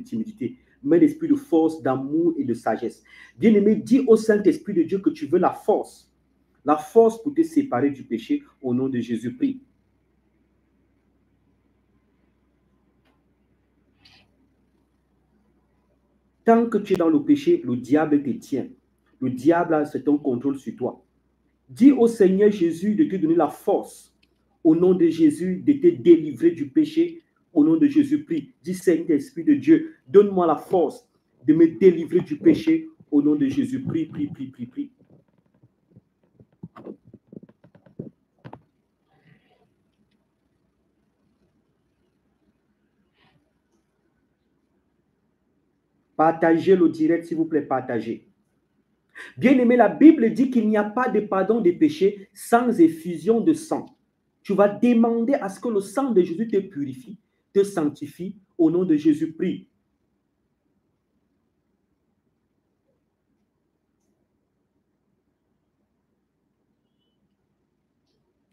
timidité, mais l'esprit de force, d'amour et de sagesse. Bien-aimé, dis au Saint-Esprit de Dieu que tu veux la force pour te séparer du péché au nom de Jésus-Christ. Tant que tu es dans le péché, le diable te tient. Le diable a un contrôle sur toi. Dis au Seigneur Jésus de te donner la force au nom de Jésus, de te délivrer du péché au nom de Jésus-Christ. Dis Saint-Esprit de Dieu, donne-moi la force de me délivrer du péché au nom de Jésus-Christ. Prie. Partagez le direct, s'il vous plaît, partagez. Bien-aimé, la Bible dit qu'il n'y a pas de pardon des péchés sans effusion de sang. Tu vas demander à ce que le sang de Jésus te purifie, te sanctifie au nom de Jésus-Christ.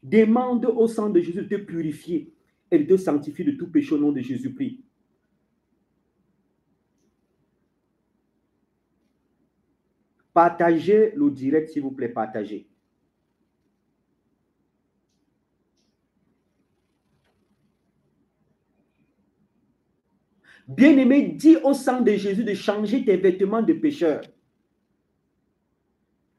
Demande au sang de Jésus de te purifier et de te sanctifier de tout péché au nom de Jésus-Christ. Partagez le direct, s'il vous plaît, partagez. Bien-aimé, dis au sang de Jésus de changer tes vêtements de pécheur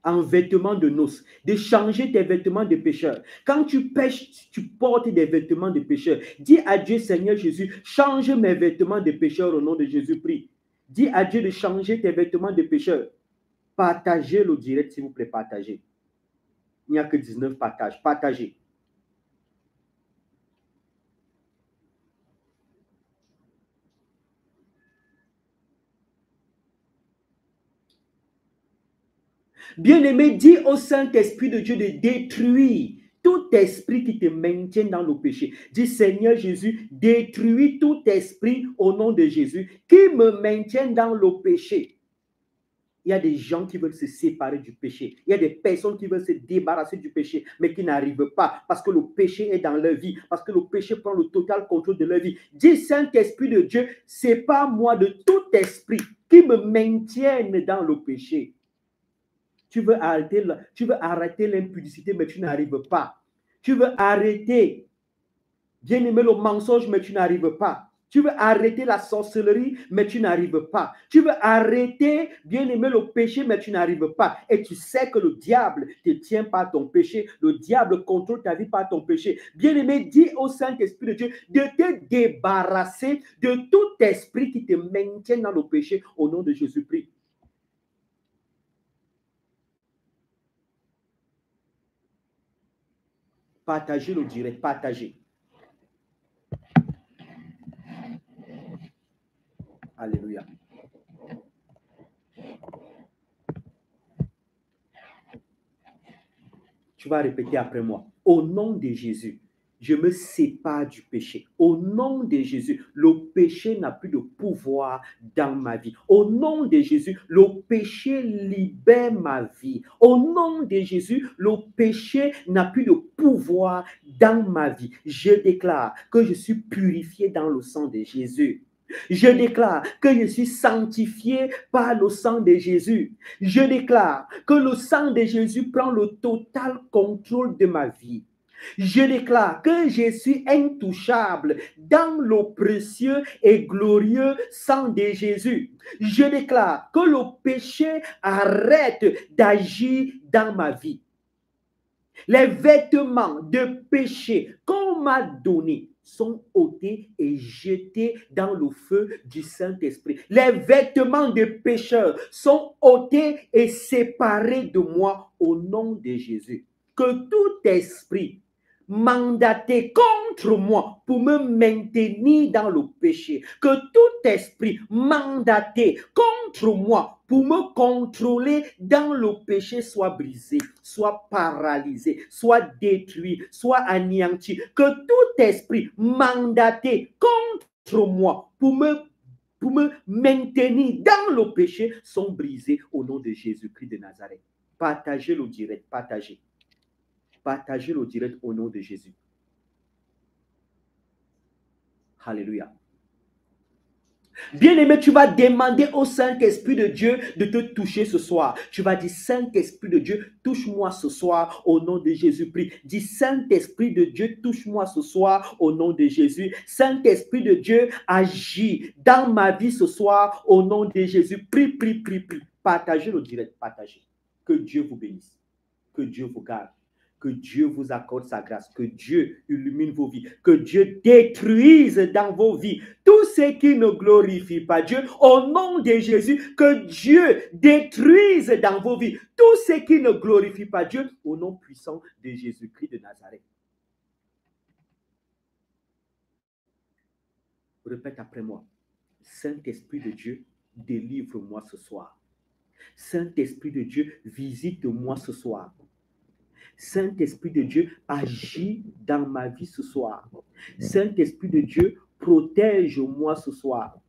en vêtements de noces, de changer tes vêtements de pécheur. Quand tu pêches, tu portes des vêtements de pécheur. Dis à Dieu, Seigneur Jésus, change mes vêtements de pécheur au nom de Jésus-Christ. Dis à Dieu de changer tes vêtements de pécheur. Partagez le direct, s'il vous plaît, partagez. Il n'y a que 19 partages. Partagez. Bien-aimé, dis au Saint-Esprit de Dieu de détruire tout esprit qui te maintient dans le péché. Dis, Seigneur Jésus, détruis tout esprit au nom de Jésus qui me maintient dans le péché. Il y a des gens qui veulent se séparer du péché. Il y a des personnes qui veulent se débarrasser du péché, mais qui n'arrivent pas parce que le péché est dans leur vie, parce que le péché prend le total contrôle de leur vie. Dis, Saint-Esprit de Dieu, sépare-moi de tout esprit qui me maintienne dans le péché. Tu veux arrêter l'impudicité, mais tu n'arrives pas. Tu veux arrêter, bien aimer le mensonge, mais tu n'arrives pas. Tu veux arrêter la sorcellerie, mais tu n'arrives pas. Tu veux arrêter, bien aimer le péché, mais tu n'arrives pas. Et tu sais que le diable te tient par ton péché. Le diable contrôle ta vie par ton péché. Bien aimé, dis au Saint-Esprit de Dieu de te débarrasser de tout esprit qui te maintient dans le péché au nom de Jésus-Christ. Partagez le direct, partagez. Alléluia. Tu vas répéter après moi. Au nom de Jésus, je me sépare du péché. Au nom de Jésus, le péché n'a plus de pouvoir dans ma vie. Au nom de Jésus, le péché libère ma vie. Au nom de Jésus, le péché n'a plus de pouvoir dans ma vie. Je déclare que je suis purifié dans le sang de Jésus. Je déclare que je suis sanctifié par le sang de Jésus. Je déclare que le sang de Jésus prend le total contrôle de ma vie. Je déclare que je suis intouchable dans le précieux et glorieux sang de Jésus. Je déclare que le péché arrête d'agir dans ma vie. Les vêtements de péché qu'on m'a donnés sont ôtés et jetés dans le feu du Saint-Esprit. Les vêtements de pécheurs sont ôtés et séparés de moi au nom de Jésus. Que tout esprit mandaté contre moi pour me maintenir dans le péché, que tout esprit mandaté contre moi pour me contrôler dans le péché soit brisé, soit paralysé, soit détruit, soit anéanti. Que tout esprit mandaté contre moi pour me maintenir dans le péché sont brisés au nom de Jésus-Christ de Nazareth. Partagez le direct, partagez. Partagez le direct au nom de Jésus. Alléluia. Bien-aimé, tu vas demander au Saint-Esprit de Dieu de te toucher ce soir. Tu vas dire, Saint-Esprit de Dieu, touche-moi ce soir au nom de Jésus-Christ. Dis, Saint-Esprit de Dieu, touche-moi ce soir au nom de Jésus. Saint-Esprit de Dieu, agis dans ma vie ce soir au nom de Jésus. Prie, prie, prie, prie. Partagez le direct, partagez. Que Dieu vous bénisse. Que Dieu vous garde. Que Dieu vous accorde sa grâce, que Dieu illumine vos vies, que Dieu détruise dans vos vies tout ce qui ne glorifie pas Dieu. Au nom de Jésus, que Dieu détruise dans vos vies tout ce qui ne glorifie pas Dieu. Au nom puissant de Jésus-Christ de Nazareth. Répète après moi. Saint-Esprit de Dieu, délivre-moi ce soir. Saint-Esprit de Dieu, visite-moi ce soir. Saint-Esprit de Dieu, agis dans ma vie ce soir. Saint-Esprit de Dieu, protège-moi ce soir.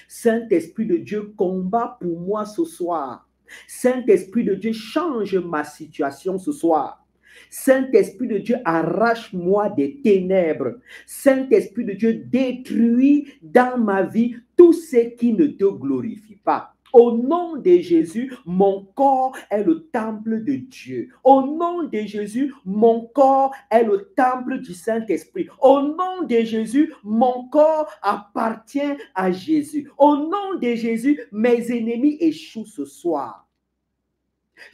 Saint-Esprit de Dieu, combat pour moi ce soir. Saint-Esprit de Dieu, change ma situation ce soir. Saint-Esprit de Dieu, arrache-moi des ténèbres. Saint-Esprit de Dieu, détruis dans ma vie tout ce qui ne te glorifie pas. Au nom de Jésus, mon corps est le temple de Dieu. Au nom de Jésus, mon corps est le temple du Saint-Esprit. Au nom de Jésus, mon corps appartient à Jésus. Au nom de Jésus, mes ennemis échouent ce soir.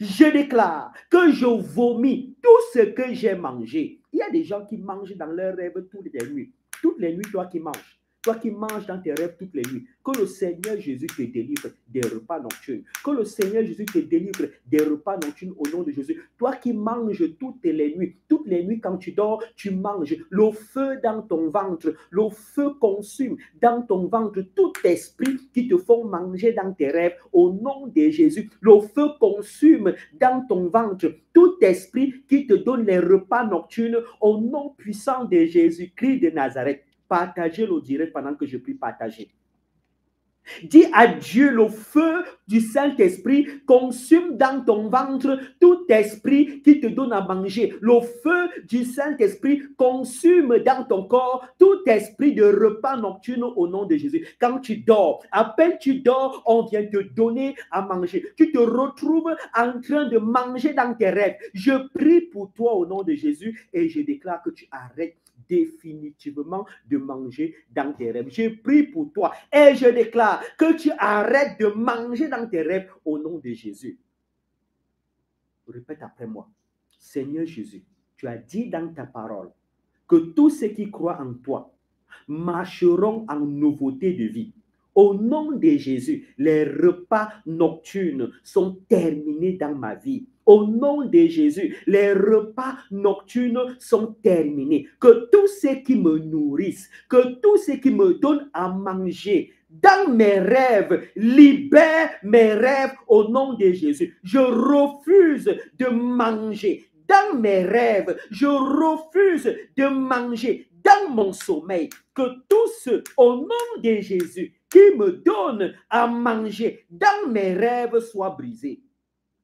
Je déclare que je vomis tout ce que j'ai mangé. Il y a des gens qui mangent dans leurs rêves toutes les nuits. Toutes les nuits, toi qui manges. Toi qui manges dans tes rêves toutes les nuits, que le Seigneur Jésus te délivre des repas nocturnes. Que le Seigneur Jésus te délivre des repas nocturnes au nom de Jésus. Toi qui manges toutes les nuits quand tu dors, tu manges. Le feu dans ton ventre, le feu consume dans ton ventre tout esprit qui te font manger dans tes rêves au nom de Jésus. Le feu consume dans ton ventre tout esprit qui te donne les repas nocturnes au nom puissant de Jésus-Christ de Nazareth. Partagez le direct pendant que je prie, partagez. Dis à Dieu, le feu du Saint-Esprit consume dans ton ventre tout esprit qui te donne à manger. Le feu du Saint-Esprit consume dans ton corps tout esprit de repas nocturne au nom de Jésus. Quand tu dors, à peine tu dors, on vient te donner à manger. Tu te retrouves en train de manger dans tes rêves. Je prie pour toi au nom de Jésus et je déclare que tu arrêtes définitivement de manger dans tes rêves. Je prie pour toi et je déclare que tu arrêtes de manger dans tes rêves au nom de Jésus. Répète après moi. Seigneur Jésus, tu as dit dans ta parole que tous ceux qui croient en toi marcheront en nouveauté de vie. Au nom de Jésus, les repas nocturnes sont terminés dans ma vie. Au nom de Jésus, les repas nocturnes sont terminés. Que tous ceux qui me nourrissent, que tous ceux qui me donnent à manger dans mes rêves, libère mes rêves au nom de Jésus. Je refuse de manger dans mes rêves. Je refuse de manger dans mon sommeil. Que tous ceux, au nom de Jésus, qui me donnent à manger dans mes rêves soient brisés.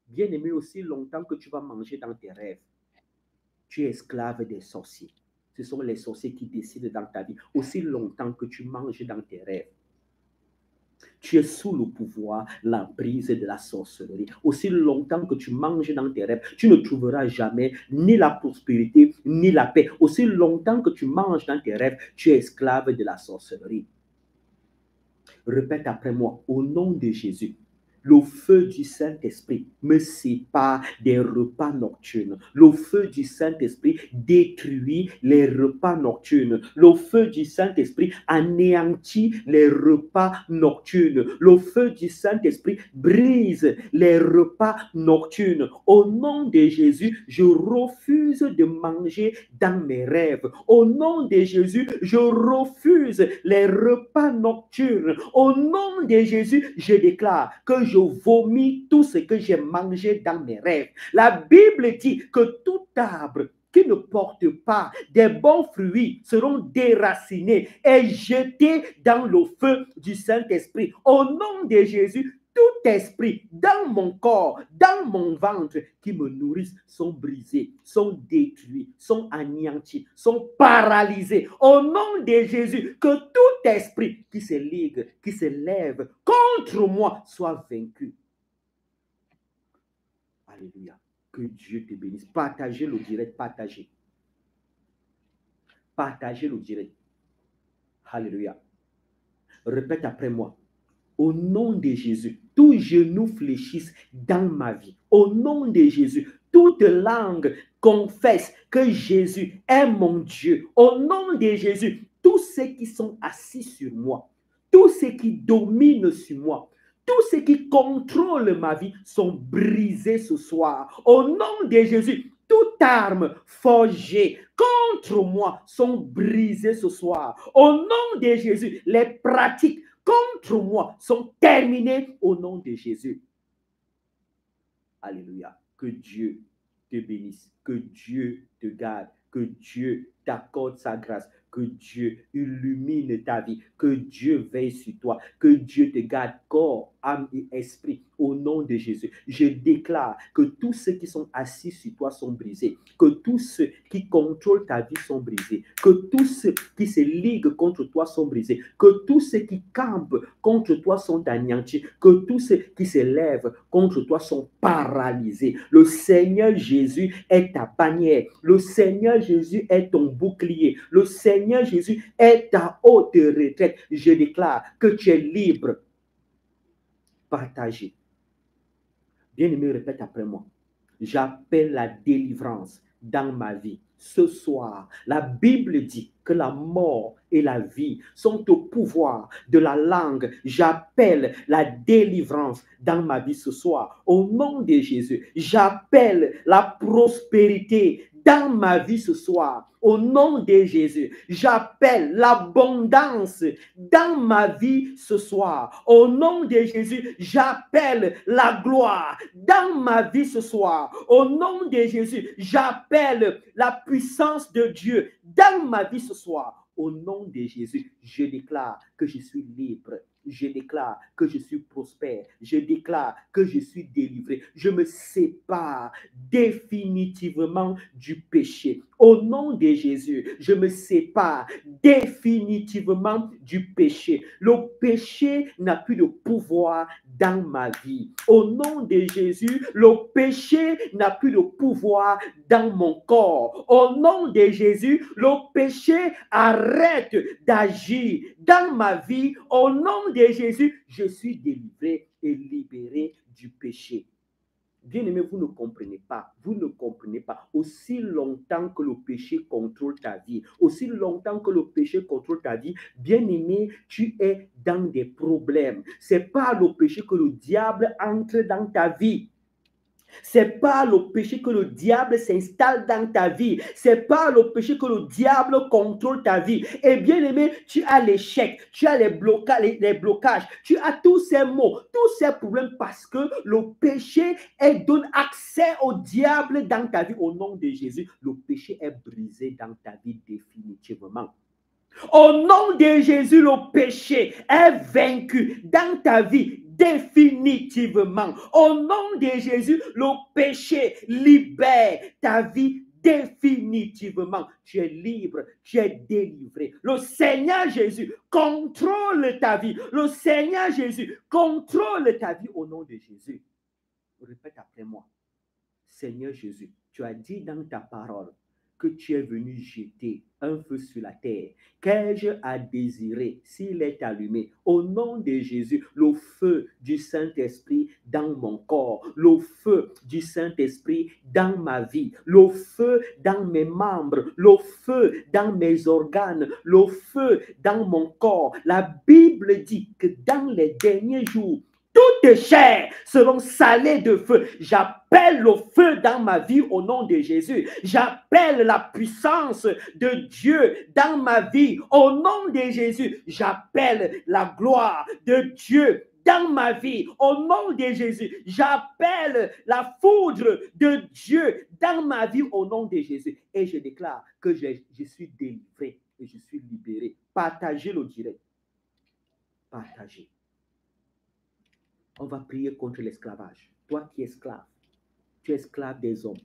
Bien-aimé, aussi longtemps que tu vas manger dans tes rêves, tu es esclave des sorciers. Ce sont les sorciers qui décident dans ta vie. Aussi longtemps que tu manges dans tes rêves, tu es sous le pouvoir, l'emprise de la sorcellerie. Aussi longtemps que tu manges dans tes rêves, tu ne trouveras jamais ni la prospérité, ni la paix. Aussi longtemps que tu manges dans tes rêves, tu es esclave de la sorcellerie. Répète après moi, au nom de Jésus. Le feu du Saint-Esprit me sépare des repas nocturnes. Le feu du Saint-Esprit détruit les repas nocturnes. Le feu du Saint-Esprit anéantit les repas nocturnes. Le feu du Saint-Esprit brise les repas nocturnes. Au nom de Jésus, je refuse de manger dans mes rêves. Au nom de Jésus, je refuse les repas nocturnes. Au nom de Jésus, je déclare que je vomis tout ce que j'ai mangé dans mes rêves. La Bible dit que tout arbre qui ne porte pas des bons fruits seront déracinés et jetés dans le feu du Saint-Esprit. Au nom de Jésus, tout esprit dans mon corps, dans mon ventre qui me nourrissent sont brisés, sont détruits, sont anéantis, sont paralysés. Au nom de Jésus, que tout esprit qui se ligue, qui se lève contre moi soit vaincu. Alléluia. Que Dieu te bénisse. Partagez le direct, partagez. Partagez le direct. Alléluia. Répète après moi. Au nom de Jésus, tous genoux fléchissent dans ma vie. Au nom de Jésus, toute langue confesse que Jésus est mon Dieu. Au nom de Jésus, tous ceux qui sont assis sur moi, tous ceux qui dominent sur moi, tous ceux qui contrôlent ma vie sont brisés ce soir. Au nom de Jésus, toute arme forgée contre moi sont brisées ce soir. Au nom de Jésus, les pratiques contre moi sont terminées au nom de Jésus. Alléluia. Que Dieu te bénisse, que Dieu te garde, que Dieu t'accorde sa grâce, que Dieu illumine ta vie, que Dieu veille sur toi, que Dieu te garde corps, âme et esprit au nom de Jésus. Je déclare que tous ceux qui sont assis sur toi sont brisés, que tous ceux qui contrôlent ta vie sont brisés, que tous ceux qui se liguent contre toi sont brisés, que tous ceux qui campent contre toi sont anéantis, que tous ceux qui se lèvent contre toi sont paralysés. Le Seigneur Jésus est ta bannière, le Seigneur Jésus est ton bouclier, le Seigneur Jésus est ta haute retraite. Je déclare que tu es libre. Partagez. Bien-aimé, répète après moi. J'appelle la délivrance dans ma vie. Ce soir, la Bible dit que la mort et la vie sont au pouvoir de la langue. J'appelle la délivrance dans ma vie ce soir. Au nom de Jésus, j'appelle la prospérité dans ma vie ce soir. Au nom de Jésus, j'appelle l'abondance dans ma vie ce soir. Au nom de Jésus, j'appelle la gloire dans ma vie ce soir. Au nom de Jésus, j'appelle la puissance de Dieu dans ma vie ce soir. Au nom de Jésus, je déclare que je suis libre. Je déclare que je suis prospère. Je déclare que je suis délivré. Je me sépare définitivement du péché. Au nom de Jésus, je me sépare définitivement du péché. Le péché n'a plus de pouvoir dans ma vie. Au nom de Jésus, le péché n'a plus de pouvoir dans mon corps. Au nom de Jésus, le péché arrête d'agir dans ma vie. Au nom de Jésus, je suis délivré et libéré du péché. Bien-aimé, vous ne comprenez pas. Vous ne comprenez pas. Aussi longtemps que le péché contrôle ta vie, aussi longtemps que le péché contrôle ta vie, bien-aimé, tu es dans des problèmes. Ce n'est pas le péché que le diable entre dans ta vie. C'est pas le péché que le diable s'installe dans ta vie. C'est pas le péché que le diable contrôle ta vie. Et bien aimé, tu as l'échec, tu as les blocages, tu as tous ces maux, tous ces problèmes parce que le péché donne accès au diable dans ta vie. Au nom de Jésus, le péché est brisé dans ta vie définitivement. Au nom de Jésus, le péché est vaincu dans ta vie définitivement. Au nom de Jésus, le péché libère ta vie définitivement. Tu es libre, tu es délivré. Le Seigneur Jésus contrôle ta vie. Le Seigneur Jésus contrôle ta vie au nom de Jésus. Répète après moi. Seigneur Jésus, tu as dit dans ta parole que tu es venu jeter un feu sur la terre. Qu'ai-je à désirer s'il est allumé? Au nom de Jésus, le feu du Saint-Esprit dans mon corps, le feu du Saint-Esprit dans ma vie, le feu dans mes membres, le feu dans mes organes, le feu dans mon corps. La Bible dit que dans les derniers jours, toutes chairs seront salées de feu. J'appelle le feu dans ma vie au nom de Jésus. J'appelle la puissance de Dieu dans ma vie au nom de Jésus. J'appelle la gloire de Dieu dans ma vie au nom de Jésus. J'appelle la foudre de Dieu dans ma vie au nom de Jésus. Et je déclare que je suis délivré et je suis libéré. Partagez le direct. Partagez. On va prier contre l'esclavage. Toi qui es esclave, tu es esclave des hommes,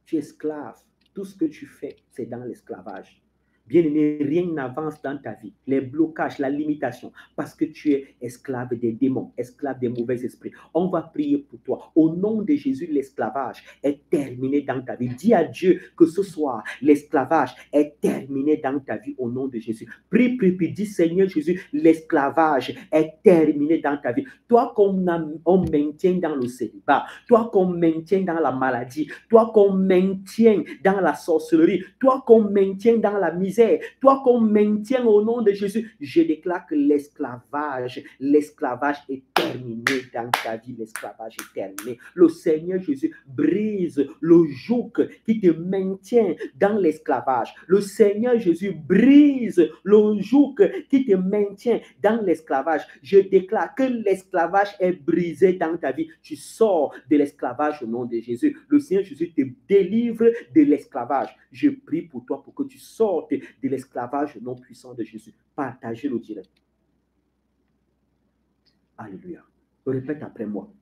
tu es esclave. Tout ce que tu fais, c'est dans l'esclavage. Bien-aimé, rien n'avance dans ta vie. Les blocages, la limitation, parce que tu es esclave des démons, esclave des mauvais esprits. On va prier pour toi. Au nom de Jésus, l'esclavage est terminé dans ta vie. Dis à Dieu que ce soir, l'esclavage est terminé dans ta vie au nom de Jésus. Prie, prie, prie. Dis, Seigneur Jésus, l'esclavage est terminé dans ta vie. Toi qu'on maintient dans le célibat, toi qu'on maintient dans la maladie, toi qu'on maintient dans la sorcellerie, toi qu'on maintient dans la misère, toi qu'on maintient au nom de Jésus, je déclare que l'esclavage est terminé dans ta vie, l'esclavage est terminé. Le Seigneur Jésus brise le joug qui te maintient dans l'esclavage. Le Seigneur Jésus brise le joug qui te maintient dans l'esclavage. Je déclare que l'esclavage est brisé dans ta vie. Tu sors de l'esclavage au nom de Jésus. Le Seigneur Jésus te délivre de l'esclavage. Je prie pour toi pour que tu sortes de l'esclavage non puissant de Jésus. Partagez le direct. Alléluia. Répète après moi.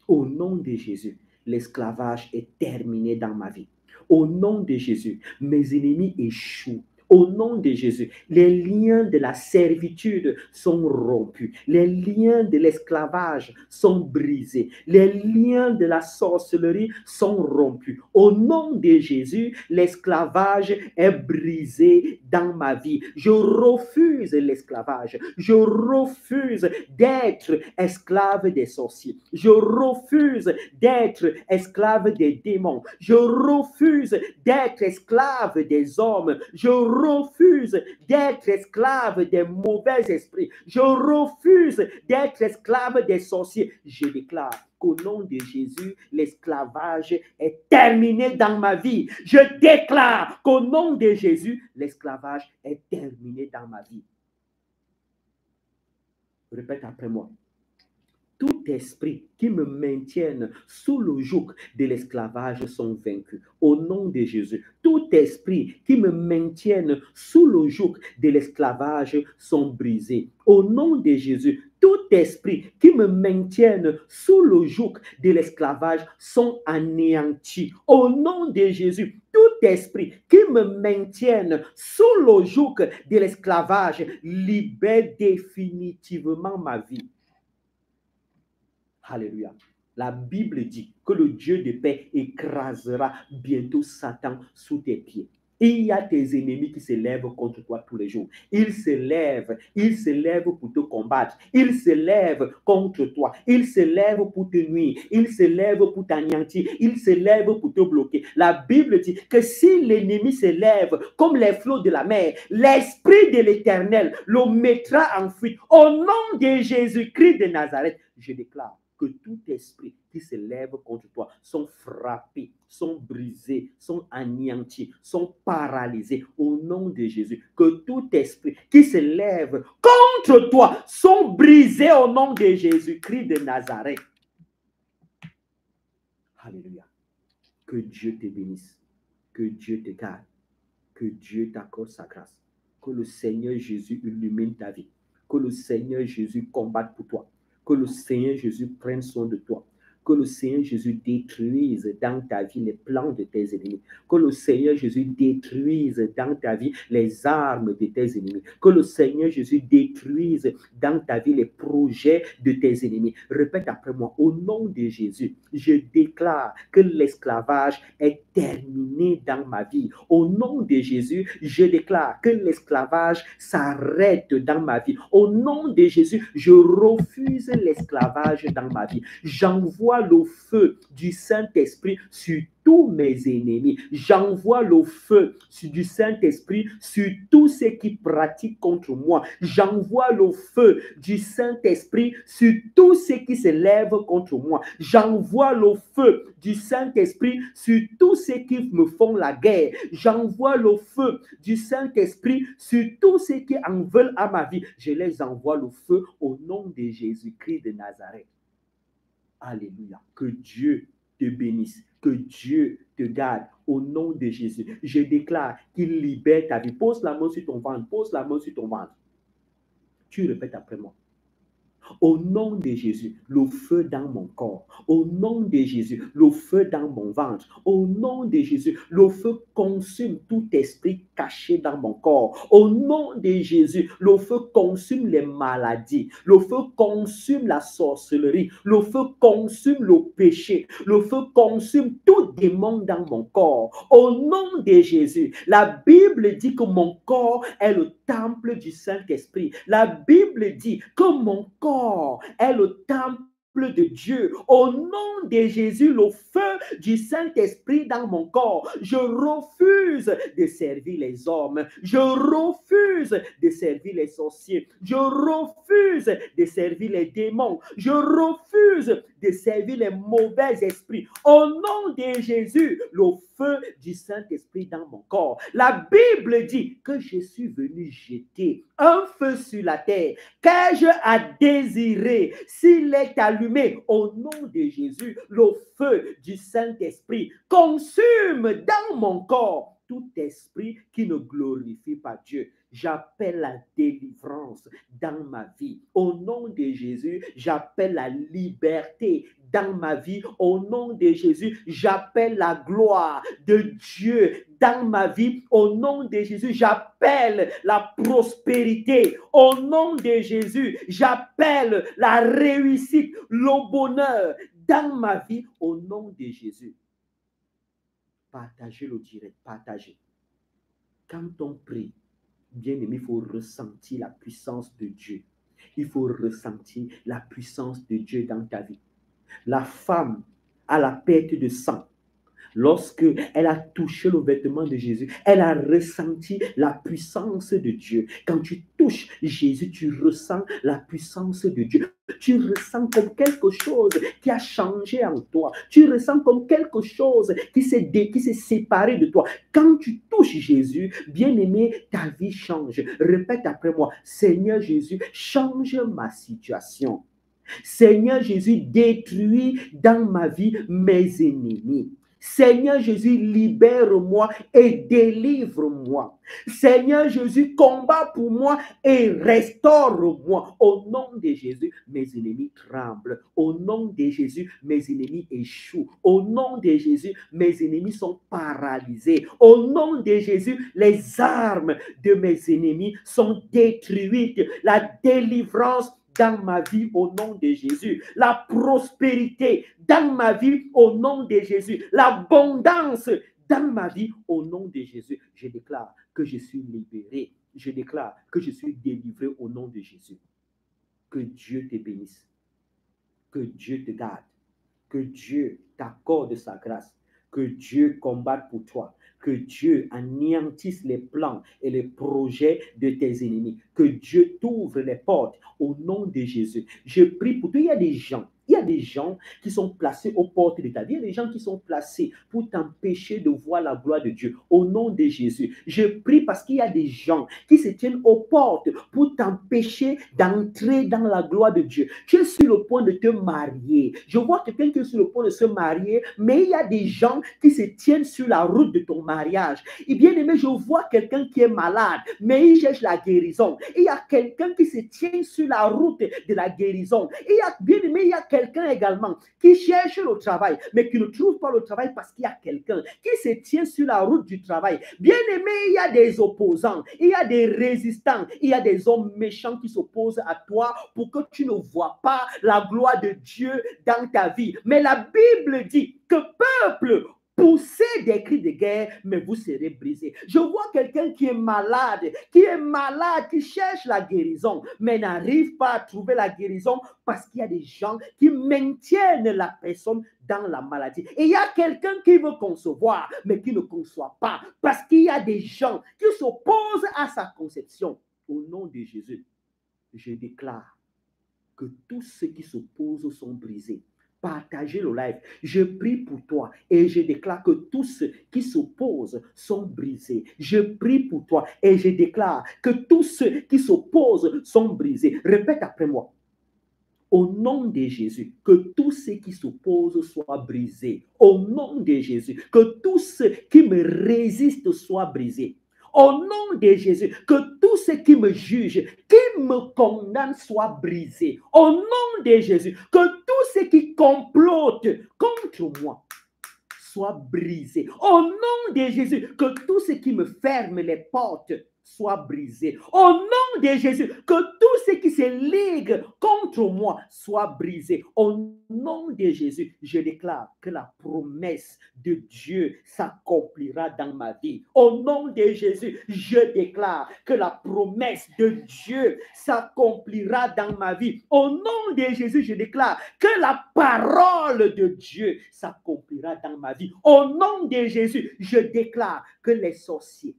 Au nom de Jésus, l'esclavage est terminé dans ma vie. Au nom de Jésus, mes ennemis échouent. Au nom de Jésus, les liens de la servitude sont rompus. Les liens de l'esclavage sont brisés. Les liens de la sorcellerie sont rompus. Au nom de Jésus, l'esclavage est brisé dans ma vie. Je refuse l'esclavage. Je refuse d'être esclave des sorciers. Je refuse d'être esclave des démons. Je refuse d'être esclave des hommes. Je refuse d'être esclave des mauvais esprits. Je refuse d'être esclave des sorciers. Je déclare qu'au nom de Jésus, l'esclavage est terminé dans ma vie. Je déclare qu'au nom de Jésus, l'esclavage est terminé dans ma vie. Répète après moi. Tout esprit qui me maintienne sous le joug de l'esclavage sont vaincus. Au nom de Jésus, tout esprit qui me maintienne sous le joug de l'esclavage sont brisés. Au nom de Jésus, tout esprit qui me maintienne sous le joug de l'esclavage sont anéantis. Au nom de Jésus, tout esprit qui me maintienne sous le joug de l'esclavage libère définitivement ma vie. Alléluia. La Bible dit que le Dieu de paix écrasera bientôt Satan sous tes pieds. Il y a tes ennemis qui se lèvent contre toi tous les jours. Ils se lèvent pour te combattre. Ils se lèvent contre toi. Ils se lèvent pour te nuire. Ils se lèvent pour t'anéantir. Ils se lèvent pour te bloquer. La Bible dit que si l'ennemi se lève comme les flots de la mer, l'Esprit de l'Éternel le mettra en fuite. Au nom de Jésus-Christ de Nazareth, je déclare que tout esprit qui se lève contre toi sont frappés, sont brisés, sont anéantis, sont paralysés au nom de Jésus. Que tout esprit qui se lève contre toi sont brisés au nom de Jésus-Christ de Nazareth. Alléluia. Que Dieu te bénisse, que Dieu te garde, que Dieu t'accorde sa grâce, que le Seigneur Jésus illumine ta vie, que le Seigneur Jésus combatte pour toi. Que le Seigneur Jésus prenne soin de toi. Que le Seigneur Jésus détruise dans ta vie les plans de tes ennemis. Que le Seigneur Jésus détruise dans ta vie les armes de tes ennemis. Que le Seigneur Jésus détruise dans ta vie les projets de tes ennemis. Répète après moi. Au nom de Jésus, je déclare que l'esclavage est terminé dans ma vie. Au nom de Jésus, je déclare que l'esclavage s'arrête dans ma vie. Au nom de Jésus, je refuse l'esclavage dans ma vie. J'envoie le feu du Saint-Esprit sur tous mes ennemis. J'envoie le feu du Saint-Esprit sur tous ceux qui pratiquent contre moi. J'envoie le feu du Saint-Esprit sur tous ceux qui se lèvent contre moi. J'envoie le feu du Saint-Esprit sur tous ceux qui me font la guerre. J'envoie le feu du Saint-Esprit sur tous ceux qui en veulent à ma vie. Je les envoie le feu au nom de Jésus-Christ de Nazareth. Alléluia. Que Dieu te bénisse. Que Dieu te garde au nom de Jésus. Je déclare qu'il libère ta vie. Pose la main sur ton ventre. Pose la main sur ton ventre. Tu répètes après moi. Au nom de Jésus, le feu dans mon corps. Au nom de Jésus, le feu dans mon ventre. Au nom de Jésus, le feu consume tout esprit caché dans mon corps. Au nom de Jésus, le feu consume les maladies. Le feu consume la sorcellerie. Le feu consume le péché. Le feu consume tout démon dans mon corps. Au nom de Jésus, la Bible dit que mon corps est le temple du Saint-Esprit. La Bible dit que mon corps est le temple de Dieu. Au nom de Jésus, le feu du Saint-Esprit dans mon corps, je refuse de servir les hommes. Je refuse de servir les sorciers. Je refuse de servir les démons. Je refuse de servir les mauvais esprits. Au nom de Jésus, le feu du Saint-Esprit dans mon corps. La Bible dit que je suis venu jeter un feu sur la terre. Qu'ai-je à désirer s'il est allumé? Au nom de Jésus, le feu du Saint-Esprit consume dans mon corps tout esprit qui ne glorifie pas Dieu. J'appelle la délivrance dans ma vie. Au nom de Jésus, j'appelle la liberté dans ma vie. Au nom de Jésus, j'appelle la gloire de Dieu dans ma vie. Au nom de Jésus, j'appelle la prospérité. Au nom de Jésus, j'appelle la réussite, le bonheur dans ma vie. Au nom de Jésus. Partagez le direct, partagez. Quand on prie, bien-aimé, il faut ressentir la puissance de Dieu. Il faut ressentir la puissance de Dieu dans ta vie. La femme à la perte de sang, lorsque elle a touché le vêtement de Jésus, elle a ressenti la puissance de Dieu. Quand tu touches Jésus, tu ressens la puissance de Dieu. Tu ressens comme quelque chose qui a changé en toi. Tu ressens comme quelque chose qui s'est séparé de toi. Quand tu touches Jésus, bien-aimé, ta vie change. Répète après moi, Seigneur Jésus, change ma situation. Seigneur Jésus, détruis dans ma vie mes ennemis. Seigneur Jésus, libère-moi et délivre-moi. Seigneur Jésus, combat pour moi et restaure-moi. Au nom de Jésus, mes ennemis tremblent. Au nom de Jésus, mes ennemis échouent. Au nom de Jésus, mes ennemis sont paralysés. Au nom de Jésus, les armes de mes ennemis sont détruites. La délivrance dans ma vie au nom de Jésus. La prospérité dans ma vie au nom de Jésus. L'abondance dans ma vie au nom de Jésus. Je déclare que je suis libéré. Je déclare que je suis délivré au nom de Jésus. Que Dieu te bénisse. Que Dieu te garde. Que Dieu t'accorde sa grâce. Que Dieu combatte pour toi. Que Dieu anéantisse les plans et les projets de tes ennemis. Que Dieu t'ouvre les portes au nom de Jésus. Je prie pour toi. Il y a des gens qui sont placés aux portes de ta vie. Il y a des gens qui sont placés pour t'empêcher de voir la gloire de Dieu. Au nom de Jésus, je prie parce qu'il y a des gens qui se tiennent aux portes pour t'empêcher d'entrer dans la gloire de Dieu. Tu es sur le point de te marier. Je vois quelqu'un qui est sur le point de se marier, mais il y a des gens qui se tiennent sur la route de ton mariage. Et bien aimé, je vois quelqu'un qui est malade, mais il cherche la guérison. Il y a quelqu'un qui se tient sur la route de la guérison. Il y a, bien aimé, il y a quelqu'un également qui cherche le travail, mais qui ne trouve pas le travail parce qu'il y a quelqu'un qui se tient sur la route du travail. Bien aimé, il y a des opposants, il y a des résistants, il y a des hommes méchants qui s'opposent à toi pour que tu ne vois pas la gloire de Dieu dans ta vie. Mais la Bible dit que peuple, poussez des cris de guerre, mais vous serez brisés. Je vois quelqu'un qui est malade, qui cherche la guérison, mais n'arrive pas à trouver la guérison parce qu'il y a des gens qui maintiennent la personne dans la maladie. Et il y a quelqu'un qui veut concevoir, mais qui ne conçoit pas parce qu'il y a des gens qui s'opposent à sa conception. Au nom de Jésus, je déclare que tous ceux qui s'opposent sont brisés. Partagez le live. Je prie pour toi et je déclare que tous ceux qui s'opposent sont brisés. Je prie pour toi et je déclare que tous ceux qui s'opposent sont brisés. Répète après moi. Au nom de Jésus, que tous ceux qui s'opposent soient brisés. Au nom de Jésus, que tous ceux qui me résistent soient brisés. Au nom de Jésus, que tous ceux qui me jugent, qui me condamnent soient brisés. Au nom de Jésus, que tous ceux qui complotent contre moi soient brisés. Au nom de Jésus, que tous ceux qui me ferment les portes soient brisés. Au nom de Jésus, que tous ceux qui se liguent contre moi soient brisés. Au nom de Jésus, je déclare que la promesse de Dieu s'accomplira dans ma vie. Au nom de Jésus, je déclare que la promesse de Dieu s'accomplira dans ma vie. Au nom de Jésus, je déclare que la parole de Dieu s'accomplira dans ma vie. Au nom de Jésus, je déclare que les sorciers,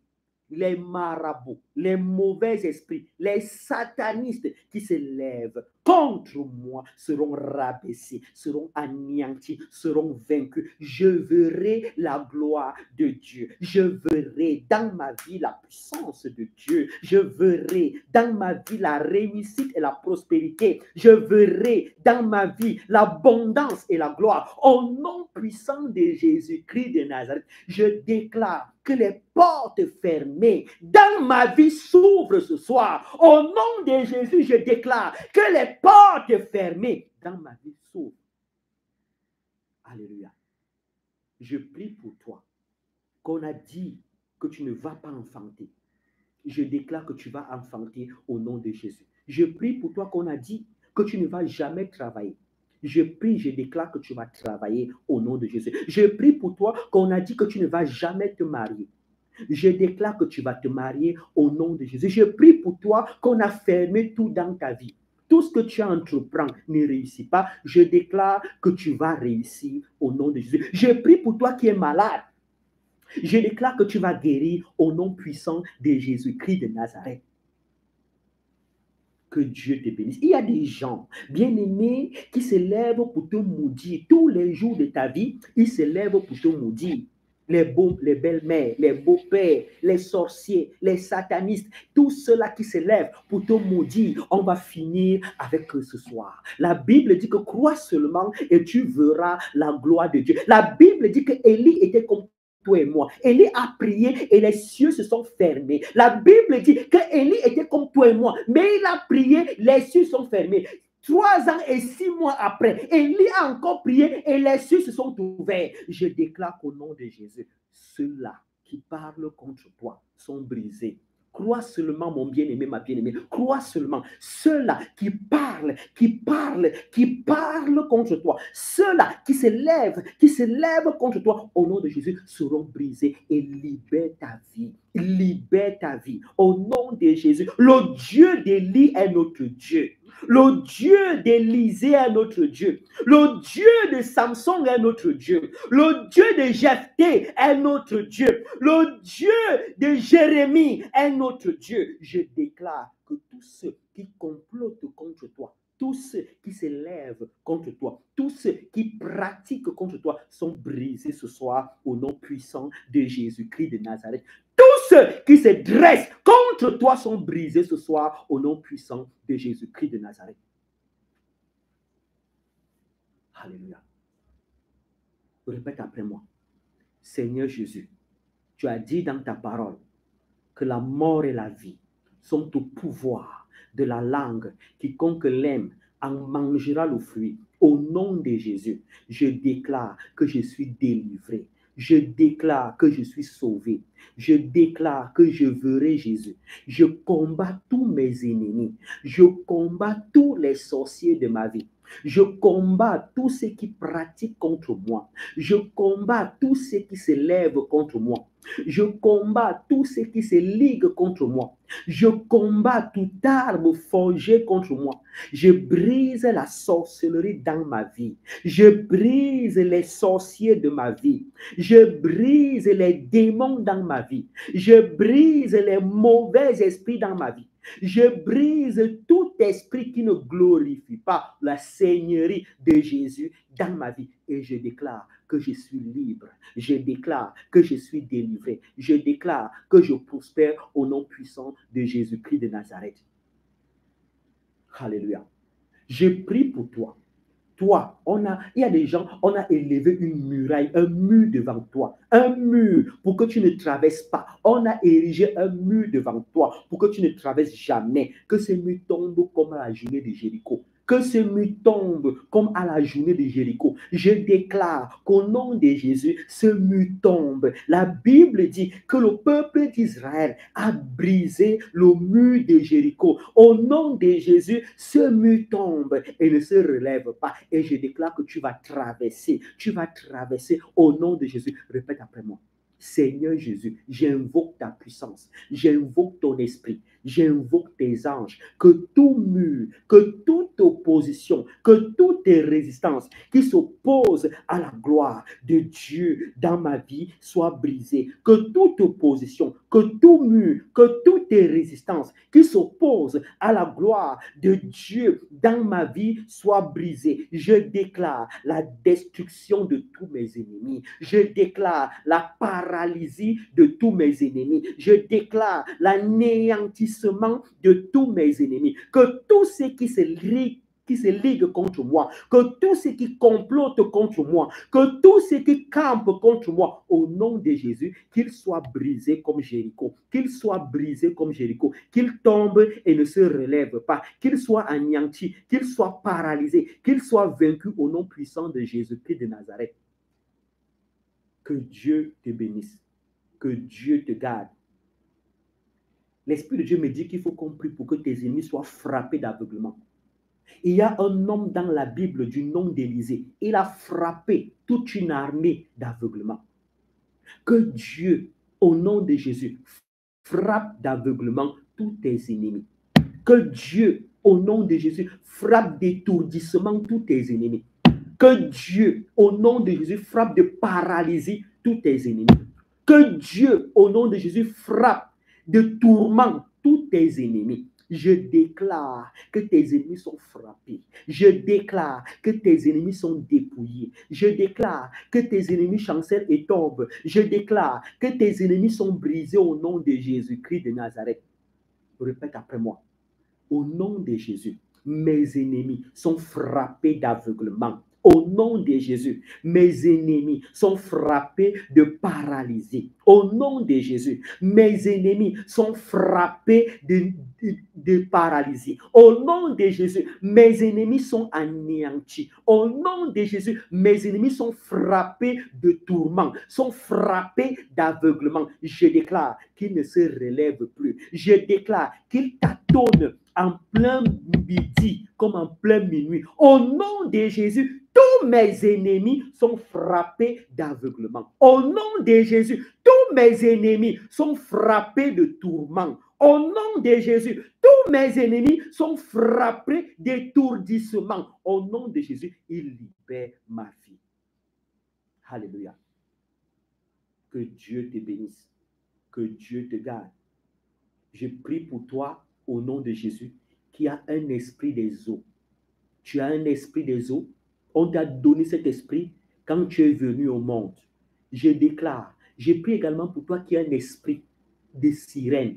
les marabouts, les mauvais esprits, les satanistes qui se lèvent contre moi seront rabaissés, seront anéantis, seront vaincus. Je verrai la gloire de Dieu. Je verrai dans ma vie la puissance de Dieu. Je verrai dans ma vie la réussite et la prospérité. Je verrai dans ma vie l'abondance et la gloire. Au nom puissant de Jésus-Christ de Nazareth, je déclare que les portes fermées dans ma vie s'ouvrent ce soir. Au nom de Jésus, je déclare que les portes fermées dans ma vie s'ouvrent. Alléluia. Je prie pour toi qu'on a dit que tu ne vas pas enfanter. Je déclare que tu vas enfanter au nom de Jésus. Je prie pour toi qu'on a dit que tu ne vas jamais travailler. Je prie, je déclare que tu vas travailler au nom de Jésus. Je prie pour toi qu'on a dit que tu ne vas jamais te marier. Je déclare que tu vas te marier au nom de Jésus. Je prie pour toi qu'on a fermé tout dans ta vie. Tout ce que tu entreprends ne réussit pas. Je déclare que tu vas réussir au nom de Jésus. Je prie pour toi qui es malade. Je déclare que tu vas guérir au nom puissant de Jésus-Christ de Nazareth. Que Dieu te bénisse. Il y a des gens bien-aimés qui se lèvent pour te maudire. Tous les jours de ta vie, ils se lèvent pour te maudire. Les belles-mères, les beaux-pères, les sorciers, les satanistes, tous ceux-là qui se lèvent pour te maudire, on va finir avec eux ce soir. La Bible dit que crois seulement et tu verras la gloire de Dieu. La Bible dit que Élie était comme toi et moi. Élie a prié et les cieux se sont fermés. La Bible dit que Élie était comme toi et moi, mais il a prié, les cieux sont fermés. 3 ans et 6 mois après, Élie a encore prié et les cieux se sont ouverts. Je déclare qu'au nom de Jésus, ceux-là qui parlent contre toi sont brisés. Crois seulement, mon bien-aimé, ma bien-aimée. Crois seulement. Ceux-là qui parlent contre toi. Ceux-là qui se lèvent contre toi, au nom de Jésus, seront brisés et libère ta vie. Libère ta vie. Au nom de Jésus. Le Dieu d'Élie est notre Dieu. Le Dieu d'Élisée est notre Dieu. Le Dieu de Samson est notre Dieu. Le Dieu de Jephthé est notre Dieu. Le Dieu de Jérémie est notre Dieu. Je déclare que tous ceux qui complotent contre toi, tous ceux qui se lèvent contre toi, tous ceux qui pratiquent contre toi sont brisés ce soir au nom puissant de Jésus-Christ de Nazareth. Tous ceux qui se dressent contre toi sont brisés ce soir au nom puissant de Jésus-Christ de Nazareth. Alléluia. Répète après moi. Seigneur Jésus, tu as dit dans ta parole que la mort et la vie sont au pouvoir de la langue. Quiconque l'aime en mangera le fruit. Au nom de Jésus, je déclare que je suis délivré. Je déclare que je suis sauvé. Je déclare que je verrai Jésus. Je combats tous mes ennemis. Je combats tous les sorciers de ma vie. Je combats tous ceux qui pratiquent contre moi. Je combats tous ceux qui se lèvent contre moi. Je combats tous ceux qui se liguent contre moi. Je combats toute arme forgée contre moi. Je brise la sorcellerie dans ma vie. Je brise les sorciers de ma vie. Je brise les démons dans ma vie. Je brise les mauvais esprits dans ma vie. Je brise tout esprit qui ne glorifie pas la Seigneurie de Jésus dans ma vie. Et je déclare que je suis libre. Je déclare que je suis délivré. Je déclare que je prospère au nom puissant de Jésus-Christ de Nazareth. Alléluia. Je prie pour toi, toi, il y a des gens, on a élevé une muraille, un mur devant toi, un mur pour que tu ne traverses pas. On a érigé un mur devant toi pour que tu ne traverses jamais. Que ce mur tombe comme à la journée de Jéricho. Que ce mur tombe comme à la journée de Jéricho. Je déclare qu'au nom de Jésus, ce mur tombe. La Bible dit que le peuple d'Israël a brisé le mur de Jéricho. Au nom de Jésus, ce mur tombe et ne se relève pas. Et je déclare que tu vas traverser. Tu vas traverser au nom de Jésus. Répète après moi. Seigneur Jésus, j'invoque ta puissance, j'invoque ton esprit, j'invoque tes anges, que tout mur, que toute opposition, que toute résistance qui s'oppose à la gloire de Dieu dans ma vie soit brisée, que toute opposition, que tout mur, que toute résistance qui s'oppose à la gloire de Dieu dans ma vie soit brisée. Je déclare la destruction de tous mes ennemis. Je déclare la paralysie de tous mes ennemis. Je déclare l'anéantissement de tous mes ennemis. Que tous ceux qui se liguent contre moi, que tous ceux qui complotent contre moi, que tous ceux qui campent contre moi, au nom de Jésus, qu'ils soient brisés comme Jéricho, qu'ils soient brisés comme Jéricho, qu'ils tombent et ne se relèvent pas, qu'ils soient anéantis, qu'ils soient paralysés, qu'ils soient vaincus au nom puissant de Jésus-Christ de Nazareth. Que Dieu te bénisse, que Dieu te garde. L'Esprit de Dieu me dit qu'il faut qu'on prie pour que tes ennemis soient frappés d'aveuglement. Il y a un homme dans la Bible du nom d'Élisée. Il a frappé toute une armée d'aveuglement. Que Dieu, au nom de Jésus, frappe d'aveuglement tous tes ennemis. Que Dieu, au nom de Jésus, frappe d'étourdissement tous tes ennemis. Que Dieu, au nom de Jésus, frappe de paralysie tous tes ennemis. Que Dieu, au nom de Jésus, frappe de tourment tous tes ennemis. Je déclare que tes ennemis sont frappés. Je déclare que tes ennemis sont dépouillés. Je déclare que tes ennemis chancellent et tombent. Je déclare que tes ennemis sont brisés au nom de Jésus-Christ de Nazareth. Répète après moi. Au nom de Jésus, mes ennemis sont frappés d'aveuglement. Au nom de Jésus, mes ennemis sont frappés de paralysie. Au nom de Jésus, mes ennemis sont frappés de paralysie. Au nom de Jésus, mes ennemis sont anéantis. Au nom de Jésus, mes ennemis sont frappés de tourment, sont frappés d'aveuglement. Je déclare qu'ils ne se relèvent plus. Je déclare qu'ils tâtonnent en plein midi comme en plein minuit. Au nom de Jésus, tous mes ennemis sont frappés d'aveuglement. Au nom de Jésus, tous mes ennemis sont frappés de tourment. Au nom de Jésus, tous mes ennemis sont frappés d'étourdissement. Au nom de Jésus, il libère ma vie. Alléluia. Que Dieu te bénisse. Que Dieu te garde. Je prie pour toi au nom de Jésus qui a un esprit des eaux. Tu as un esprit des eaux. On t'a donné cet esprit quand tu es venu au monde. Je déclare, je prie également pour toi qui as un esprit de sirène.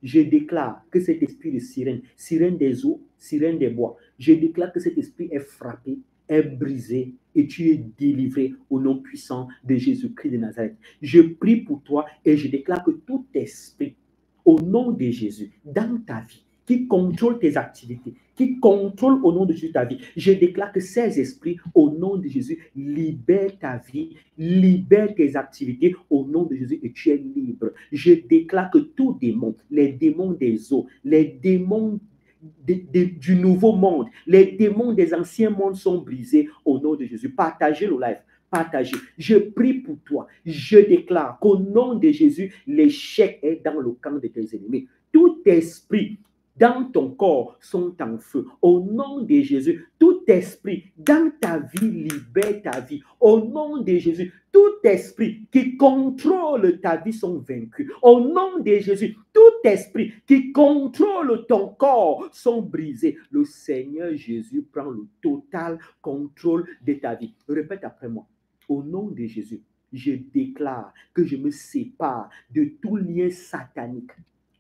Je déclare que cet esprit de sirène, sirène des eaux, sirène des bois, je déclare que cet esprit est frappé, est brisé et tu es délivré au nom puissant de Jésus-Christ de Nazareth. Je prie pour toi et je déclare que tout esprit, au nom de Jésus, dans ta vie, qui contrôle tes activités, qui contrôle au nom de Jésus ta vie. Je déclare que ces esprits, au nom de Jésus, libèrent ta vie, libèrent tes activités au nom de Jésus et tu es libre. Je déclare que tout démon, les démons des eaux, les démons du nouveau monde, les démons des anciens mondes sont brisés au nom de Jésus. Partagez le live. Partagez. Je prie pour toi. Je déclare qu'au nom de Jésus, l'échec est dans le camp de tes ennemis. Tout esprit dans ton corps sont en feu. Au nom de Jésus, tout esprit dans ta vie libère ta vie. Au nom de Jésus, tout esprit qui contrôle ta vie sont vaincus. Au nom de Jésus, tout esprit qui contrôle ton corps sont brisés. Le Seigneur Jésus prend le total contrôle de ta vie. Répète après moi. Au nom de Jésus, je déclare que je me sépare de tout lien satanique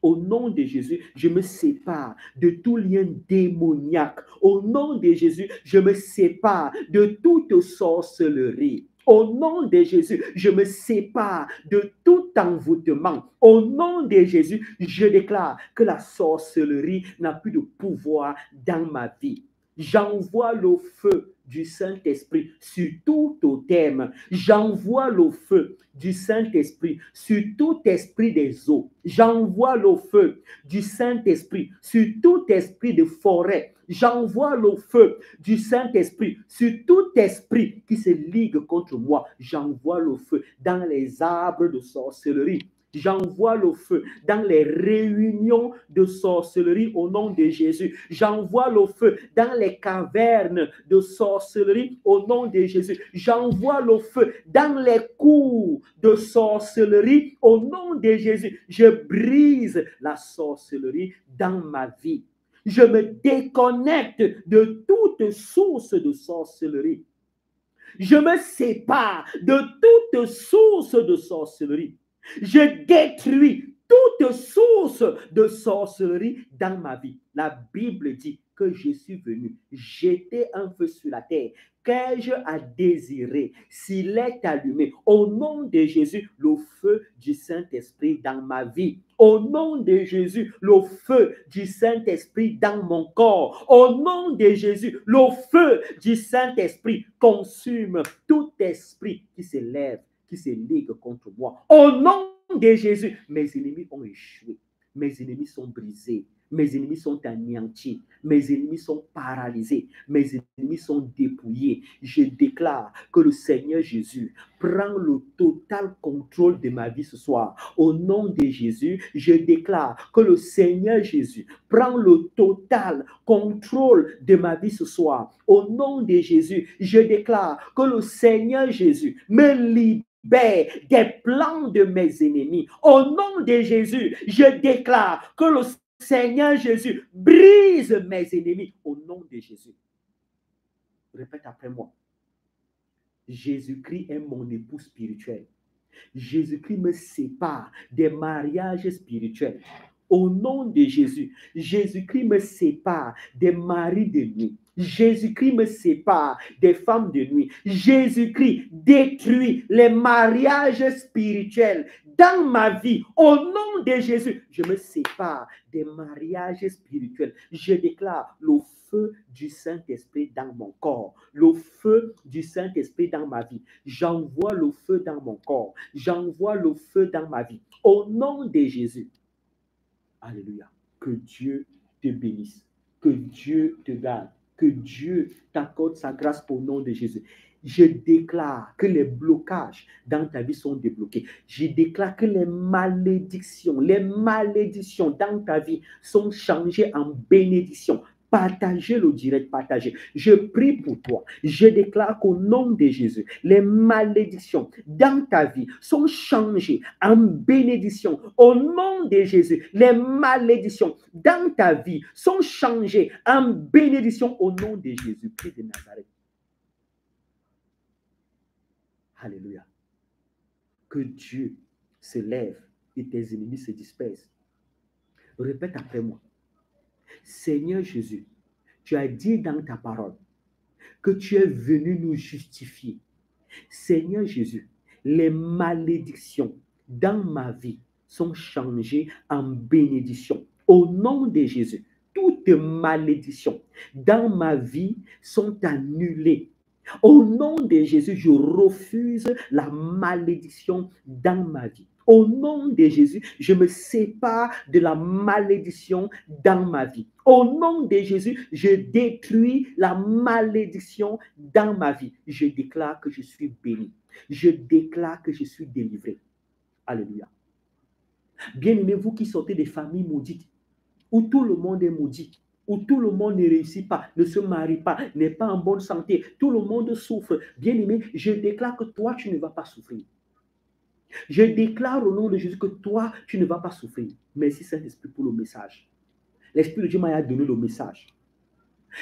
Au nom de Jésus, je me sépare de tout lien démoniaque. Au nom de Jésus, je me sépare de toute sorcellerie. Au nom de Jésus, je me sépare de tout envoûtement. Au nom de Jésus, je déclare que la sorcellerie n'a plus de pouvoir dans ma vie. J'envoie le feu du Saint-Esprit sur tout totem. J'envoie le feu du Saint-Esprit sur tout esprit des eaux. J'envoie le feu du Saint-Esprit sur tout esprit de forêt. J'envoie le feu du Saint-Esprit sur tout esprit qui se ligue contre moi. J'envoie le feu dans les arbres de sorcellerie. J'envoie le feu dans les réunions de sorcellerie au nom de Jésus. J'envoie le feu dans les cavernes de sorcellerie au nom de Jésus. J'envoie le feu dans les cours de sorcellerie au nom de Jésus. Je brise la sorcellerie dans ma vie. Je me déconnecte de toute source de sorcellerie. Je me sépare de toute source de sorcellerie. Je détruis toute source de sorcellerie dans ma vie. La Bible dit que je suis venu jeter un feu sur la terre. Qu'ai-je à désirer s'il est allumé? Au nom de Jésus, le feu du Saint-Esprit dans ma vie. Au nom de Jésus, le feu du Saint-Esprit dans mon corps. Au nom de Jésus, le feu du Saint-Esprit consume tout esprit qui se lève, qui se ligue contre moi. Au nom de Jésus, mes ennemis ont échoué. Mes ennemis sont brisés. Mes ennemis sont anéantis. Mes ennemis sont paralysés. Mes ennemis sont dépouillés. Je déclare que le Seigneur Jésus prend le total contrôle de ma vie ce soir. Au nom de Jésus, je déclare que le Seigneur Jésus prend le total contrôle de ma vie ce soir. Au nom de Jésus, je déclare que le Seigneur Jésus me libère des plans de mes ennemis. Au nom de Jésus, je déclare que le Seigneur Jésus brise mes ennemis. Au nom de Jésus. Répète après moi. Jésus-Christ est mon époux spirituel. Jésus-Christ me sépare des mariages spirituels. Au nom de Jésus, Jésus-Christ me sépare des maris de nuit. Jésus-Christ me sépare des femmes de nuit. Jésus-Christ détruit les mariages spirituels dans ma vie. Au nom de Jésus, je me sépare des mariages spirituels. Je déclare le feu du Saint-Esprit dans mon corps, le feu du Saint-Esprit dans ma vie. J'envoie le feu dans mon corps. J'envoie le feu dans ma vie. Au nom de Jésus. Alléluia. Que Dieu te bénisse. Que Dieu te garde. Que Dieu t'accorde sa grâce au nom de Jésus. Je déclare que les blocages dans ta vie sont débloqués. Je déclare que les malédictions dans ta vie sont changées en bénédictions. Partagez le direct, partagez. Je prie pour toi. Je déclare qu'au nom de Jésus, les malédictions dans ta vie sont changées en bénédictions. Au nom de Jésus, les malédictions dans ta vie sont changées en bénédictions au nom de Jésus-Christ de Nazareth. Alléluia. Que Dieu se lève et tes ennemis se dispersent. Répète après moi. Seigneur Jésus, tu as dit dans ta parole que tu es venu nous justifier. Seigneur Jésus, les malédictions dans ma vie sont changées en bénédictions. Au nom de Jésus, toutes malédictions dans ma vie sont annulées. Au nom de Jésus, je refuse la malédiction dans ma vie. Au nom de Jésus, je me sépare de la malédiction dans ma vie. Au nom de Jésus, je détruis la malédiction dans ma vie. Je déclare que je suis béni. Je déclare que je suis délivré. Alléluia. Bien-aimés, vous qui sortez des familles maudites, où tout le monde est maudit, où tout le monde ne réussit pas, ne se marie pas, n'est pas en bonne santé, tout le monde souffre. Bien-aimé, je déclare que toi, tu ne vas pas souffrir. Je déclare au nom de Jésus que toi, tu ne vas pas souffrir. Merci Saint-Esprit pour le message. L'Esprit de Dieu m'a donné le message.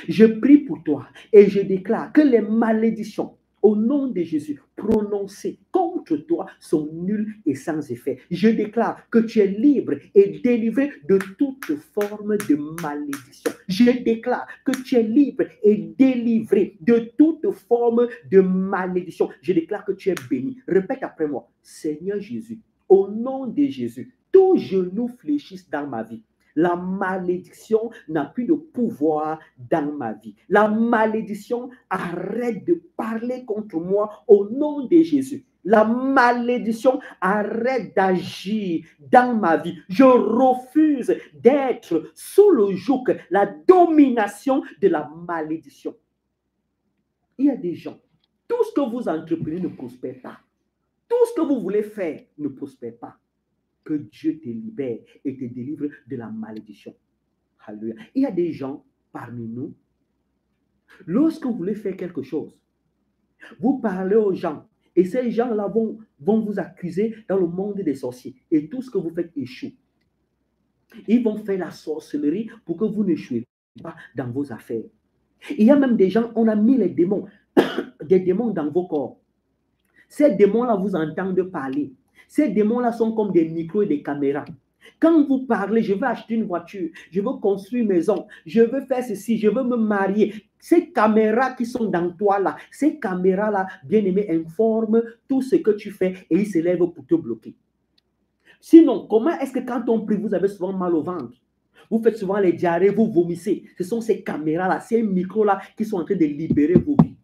Je prie pour toi et je déclare que les malédictions au nom de Jésus, prononcées contre toi sont nulles et sans effet. Je déclare que tu es libre et délivré de toute forme de malédiction. Je déclare que tu es libre et délivré de toute forme de malédiction. Je déclare que tu es béni. Répète après moi, Seigneur Jésus, au nom de Jésus, tous genoux fléchissent dans ma vie. La malédiction n'a plus de pouvoir dans ma vie. La malédiction arrête de parler contre moi au nom de Jésus. La malédiction arrête d'agir dans ma vie. Je refuse d'être sous le joug, la domination de la malédiction. Il y a des gens, tout ce que vous entreprenez ne prospère pas. Tout ce que vous voulez faire ne prospère pas. Que Dieu te libère et te délivre de la malédiction. Alléluia. Il y a des gens parmi nous, lorsque vous voulez faire quelque chose, vous parlez aux gens et ces gens-là vont vous accuser dans le monde des sorciers et tout ce que vous faites échoue. Ils vont faire la sorcellerie pour que vous n'échouez pas dans vos affaires. Il y a même des gens, on a mis les démons, des démons dans vos corps. Ces démons-là vous entendent parler. Ces démons-là sont comme des micros et des caméras. Quand vous parlez, je veux acheter une voiture, je veux construire une maison, je veux faire ceci, je veux me marier. Ces caméras qui sont dans toi là, ces caméras-là, bien aimé, informent tout ce que tu fais et ils se lèvent pour te bloquer. Sinon, comment est-ce que quand on prie, vous avez souvent mal au ventre? Vous faites souvent les diarrhées, vous vomissez. Ce sont ces caméras-là, ces micros-là qui sont en train de libérer vos vies.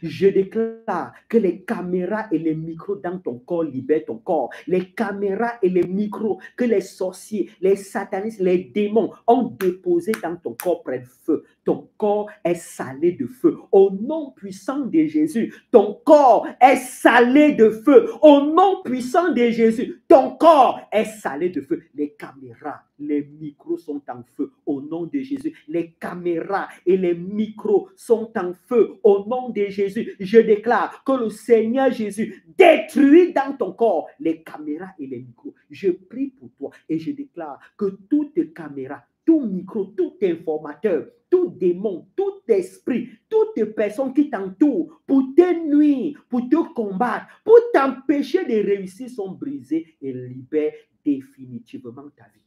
Je déclare que les caméras et les micros dans ton corps libèrent ton corps. Les caméras et les micros que les sorciers, les satanistes, les démons ont déposés dans ton corps près de feu. Ton corps est salé de feu. Au nom puissant de Jésus, ton corps est salé de feu. Au nom puissant de Jésus, ton corps est salé de feu. Les caméras, les micros sont en feu. Au nom de Jésus, les caméras et les micros sont en feu. Au nom de Jésus, je déclare que le Seigneur Jésus détruit dans ton corps les caméras et les micros. Je prie pour toi et je déclare que toute caméra, tout micro, tout informateur, tout démon, tout esprit, toute personne qui t'entoure pour te nuire, pour te combattre, pour t'empêcher de réussir sont brisés et libèrent définitivement ta vie.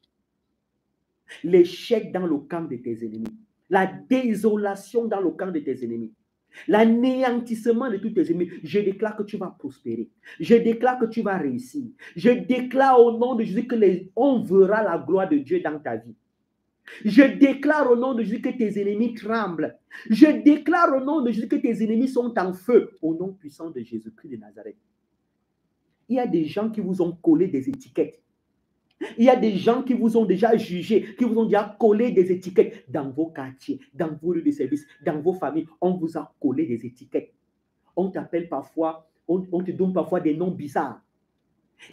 L'échec dans le camp de tes ennemis, la désolation dans le camp de tes ennemis, l'anéantissement de tous tes ennemis, je déclare que tu vas prospérer. Je déclare que tu vas réussir. Je déclare au nom de Jésus que on verra la gloire de Dieu dans ta vie. Je déclare au nom de Jésus que tes ennemis tremblent. Je déclare au nom de Jésus que tes ennemis sont en feu. Au nom puissant de Jésus-Christ de Nazareth. Il y a des gens qui vous ont collé des étiquettes. Il y a des gens qui vous ont déjà jugé, qui vous ont déjà collé des étiquettes dans vos quartiers, dans vos lieux de service, dans vos familles. On vous a collé des étiquettes. On t'appelle parfois, on te donne parfois des noms bizarres,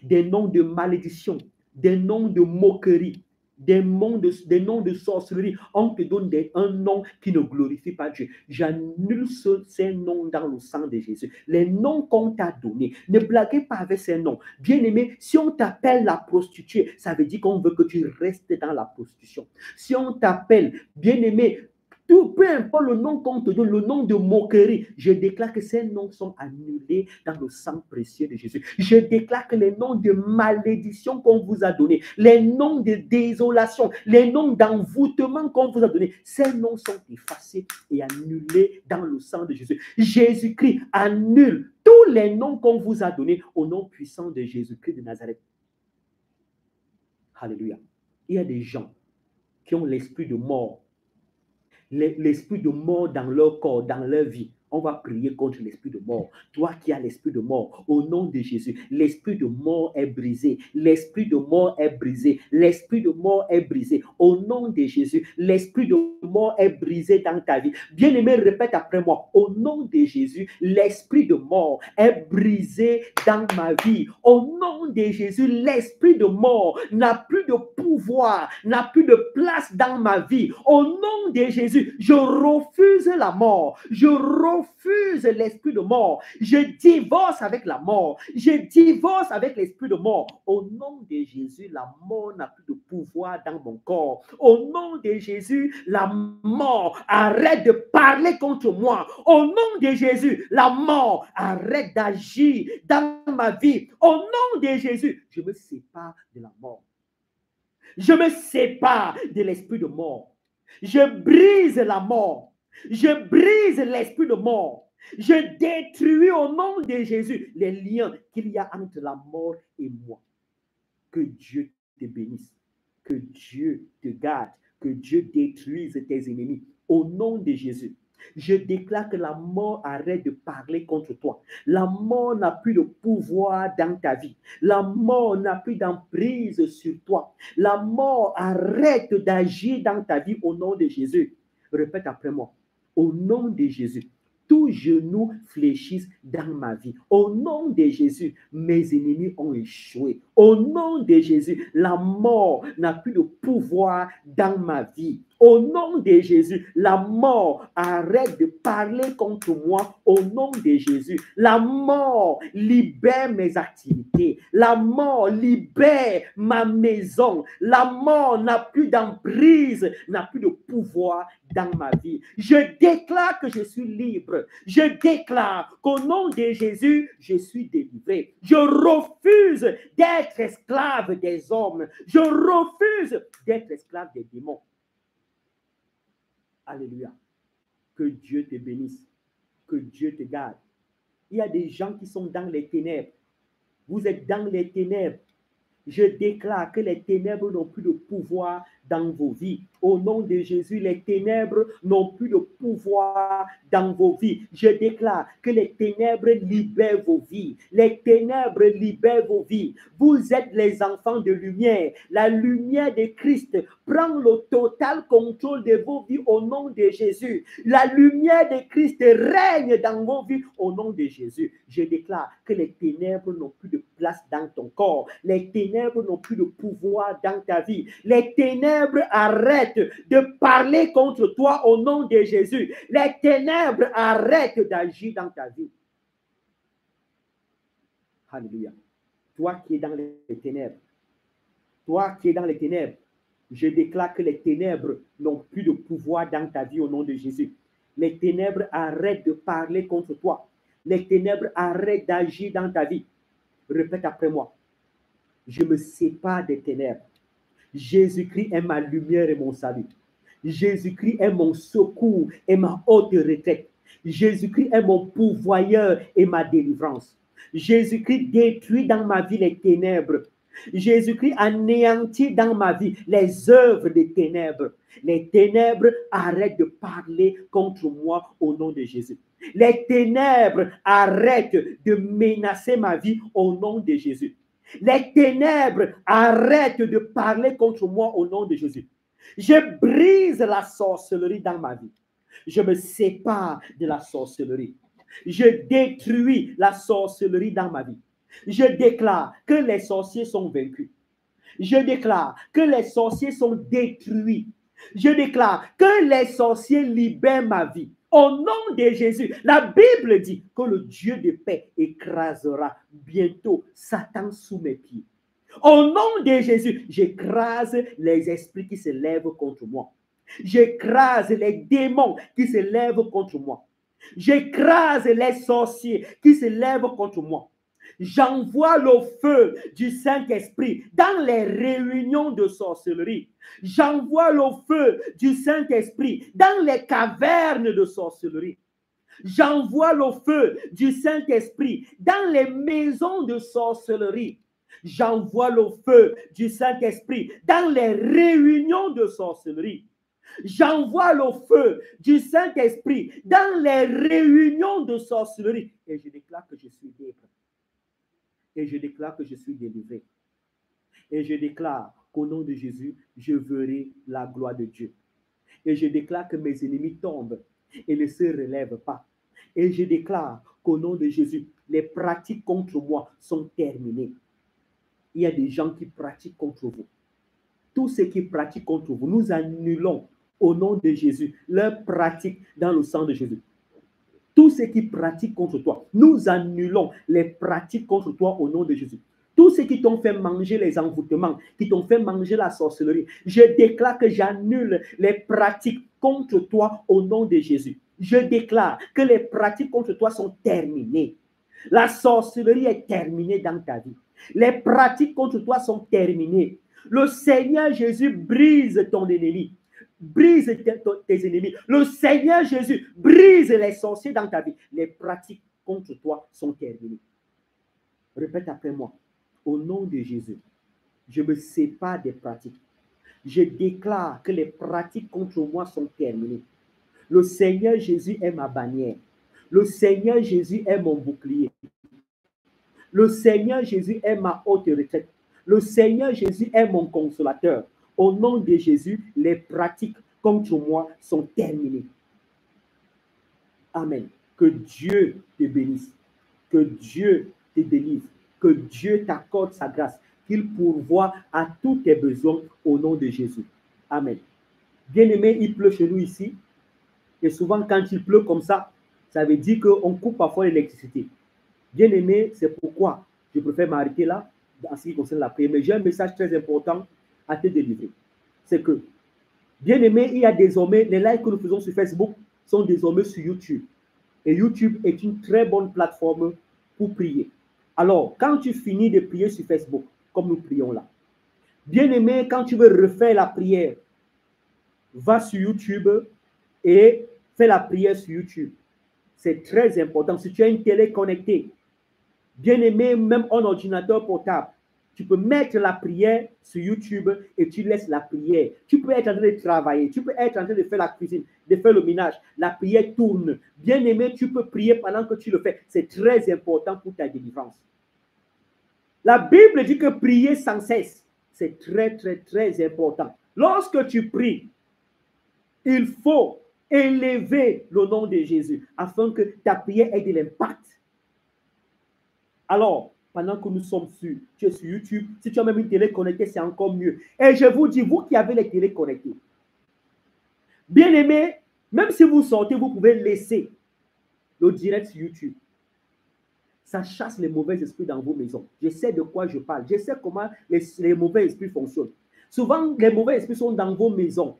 des noms de malédiction, des noms de moquerie, des noms de sorcellerie. On te donne un nom qui ne glorifie pas Dieu. J'annule ces noms dans le sang de Jésus. Les noms qu'on t'a donnés, ne blaguez pas avec ces noms. Bien-aimé, si on t'appelle la prostituée, ça veut dire qu'on veut que tu restes dans la prostitution. Si on t'appelle, bien-aimé, peu importe le nom qu'on te donne, le nom de moquerie, je déclare que ces noms sont annulés dans le sang précieux de Jésus. Je déclare que les noms de malédiction qu'on vous a donnés, les noms de désolation, les noms d'envoûtement qu'on vous a donnés, ces noms sont effacés et annulés dans le sang de Jésus. Jésus-Christ annule tous les noms qu'on vous a donnés au nom puissant de Jésus-Christ de Nazareth. Alléluia. Il y a des gens qui ont l'esprit de mort. L'esprit de mort dans leur corps, dans leur vie. On va prier contre l'esprit de mort. Toi qui as l'esprit de mort, au nom de Jésus, l'esprit de mort est brisé. L'esprit de mort est brisé. L'esprit de mort est brisé. Au nom de Jésus, l'esprit de mort est brisé dans ta vie. Bien-aimé, répète après moi. Au nom de Jésus, l'esprit de mort est brisé dans ma vie. Au nom de Jésus, l'esprit de mort n'a plus de pouvoir, n'a plus de place dans ma vie. Au nom de Jésus, je refuse la mort. Je refuse refuse l'esprit de mort. Je divorce avec la mort. Je divorce avec l'esprit de mort. Au nom de Jésus, la mort n'a plus de pouvoir dans mon corps. Au nom de Jésus, la mort arrête de parler contre moi. Au nom de Jésus, la mort arrête d'agir dans ma vie. Au nom de Jésus, je me sépare de la mort. Je me sépare de l'esprit de mort. Je brise la mort. Je brise l'esprit de mort. Je détruis au nom de Jésus les liens qu'il y a entre la mort et moi. Que Dieu te bénisse. Que Dieu te garde. Que Dieu détruise tes ennemis. Au nom de Jésus. Je déclare que la mort arrête de parler contre toi. La mort n'a plus de pouvoir dans ta vie. La mort n'a plus d'emprise sur toi. La mort arrête d'agir dans ta vie au nom de Jésus. Répète après moi. Au nom de Jésus. Tous genoux fléchissent dans ma vie. Au nom de Jésus, mes ennemis ont échoué. Au nom de Jésus, la mort n'a plus de pouvoir dans ma vie. Au nom de Jésus, la mort arrête de parler contre moi. Au nom de Jésus, la mort libère mes activités. La mort libère ma maison. La mort n'a plus d'emprise, n'a plus de pouvoir dans ma vie. Je déclare que je suis libre. Je déclare qu'au nom de Jésus, je suis délivré. Je refuse d'être esclave des hommes. Je refuse d'être esclave des démons. Alléluia. Que Dieu te bénisse. Que Dieu te garde. Il y a des gens qui sont dans les ténèbres. Vous êtes dans les ténèbres. Je déclare que les ténèbres n'ont plus de pouvoir dans vos vies. Au nom de Jésus, les ténèbres n'ont plus de pouvoir dans vos vies. Je déclare que les ténèbres libèrent vos vies. Les ténèbres libèrent vos vies. Vous êtes les enfants de lumière. La lumière de Christ prend le total contrôle de vos vies au nom de Jésus. La lumière de Christ règne dans vos vies au nom de Jésus. Je déclare que les ténèbres n'ont plus de place dans ton corps. Les ténèbres n'ont plus de pouvoir dans ta vie. Les ténèbres arrêtent de parler contre toi au nom de Jésus. Les ténèbres arrêtent d'agir dans ta vie. Alléluia. Toi qui es dans les ténèbres, toi qui es dans les ténèbres, je déclare que les ténèbres n'ont plus de pouvoir dans ta vie au nom de Jésus. Les ténèbres arrêtent de parler contre toi. Les ténèbres arrêtent d'agir dans ta vie. Répète après moi. Je me sépare des ténèbres. Jésus-Christ est ma lumière et mon salut. Jésus-Christ est mon secours et ma haute retraite. Jésus-Christ est mon pourvoyeur et ma délivrance. Jésus-Christ détruit dans ma vie les ténèbres. Jésus-Christ anéantit dans ma vie les œuvres des ténèbres. Les ténèbres arrêtent de parler contre moi au nom de Jésus. Les ténèbres arrêtent de menacer ma vie au nom de Jésus. Les ténèbres arrêtent de parler contre moi au nom de Jésus. Je brise la sorcellerie dans ma vie. Je me sépare de la sorcellerie. Je détruis la sorcellerie dans ma vie. Je déclare que les sorciers sont vaincus. Je déclare que les sorciers sont détruits. Je déclare que les sorciers libèrent ma vie. Au nom de Jésus, la Bible dit que le Dieu de paix écrasera bientôt Satan sous mes pieds. Au nom de Jésus, j'écrase les esprits qui se lèvent contre moi. J'écrase les démons qui se lèvent contre moi. J'écrase les sorciers qui se lèvent contre moi. J'envoie le feu du Saint-Esprit dans les réunions de sorcellerie. J'envoie le feu du Saint-Esprit dans les cavernes de sorcellerie. J'envoie le feu du Saint-Esprit dans les maisons de sorcellerie. J'envoie le feu du Saint-Esprit dans les réunions de sorcellerie. J'envoie le feu du Saint-Esprit dans les réunions de sorcellerie. Et je déclare que je suis libre. Et je déclare que je suis délivré. Et je déclare qu'au nom de Jésus, je verrai la gloire de Dieu. Et je déclare que mes ennemis tombent et ne se relèvent pas. Et je déclare qu'au nom de Jésus, les pratiques contre moi sont terminées. Il y a des gens qui pratiquent contre vous. Tous ceux qui pratiquent contre vous, nous annulons au nom de Jésus leurs pratiques dans le sang de Jésus. Tous tous ceux qui pratiquent contre toi. Nous annulons les pratiques contre toi au nom de Jésus. Tous ceux qui t'ont fait manger les envoûtements, qui t'ont fait manger la sorcellerie, je déclare que j'annule les pratiques contre toi au nom de Jésus. Je déclare que les pratiques contre toi sont terminées. La sorcellerie est terminée dans ta vie. Les pratiques contre toi sont terminées. Le Seigneur Jésus brise ton ennemi. Brise tes ennemis. Le Seigneur Jésus brise les sorciers dans ta vie. Les pratiques contre toi sont terminées. Répète après moi. Au nom de Jésus, je me sépare des pratiques. Je déclare que les pratiques contre moi sont terminées. Le Seigneur Jésus est ma bannière. Le Seigneur Jésus est mon bouclier. Le Seigneur Jésus est ma haute retraite. Le Seigneur Jésus est mon consolateur. Au nom de Jésus, les pratiques contre moi sont terminées. Amen. Que Dieu te bénisse. Que Dieu te délivre. Que Dieu t'accorde sa grâce. Qu'il pourvoie à tous tes besoins au nom de Jésus. Amen. Bien-aimé, il pleut chez nous ici. Et souvent, quand il pleut comme ça veut dire qu'on coupe parfois l'électricité. Bien-aimé, c'est pourquoi je préfère m'arrêter là en ce qui concerne la prière. Mais j'ai un message très important à te délivrer. C'est que, bien-aimé, il y a désormais, les lives que nous faisons sur Facebook sont désormais sur YouTube. Et YouTube est une très bonne plateforme pour prier. Alors, quand tu finis de prier sur Facebook, comme nous prions là, bien-aimé, quand tu veux refaire la prière, va sur YouTube et fais la prière sur YouTube. C'est très important. Si tu as une télé connectée, bien-aimé, même un ordinateur portable, tu peux mettre la prière sur YouTube et tu laisses la prière. Tu peux être en train de travailler, tu peux être en train de faire la cuisine, de faire le ménage. La prière tourne. Bien-aimé, tu peux prier pendant que tu le fais. C'est très important pour ta délivrance. La Bible dit que prier sans cesse, c'est très, très, très important. Lorsque tu pries, il faut élever le nom de Jésus afin que ta prière ait de l'impact. Alors, pendant que nous sommes sur YouTube, si tu as même une télé connectée, c'est encore mieux. Et je vous dis, vous qui avez les télés connectées, bien aimé, même si vous sortez, vous pouvez laisser le direct sur YouTube. Ça chasse les mauvais esprits dans vos maisons. Je sais de quoi je parle. Je sais comment les mauvais esprits fonctionnent. Souvent, les mauvais esprits sont dans vos maisons.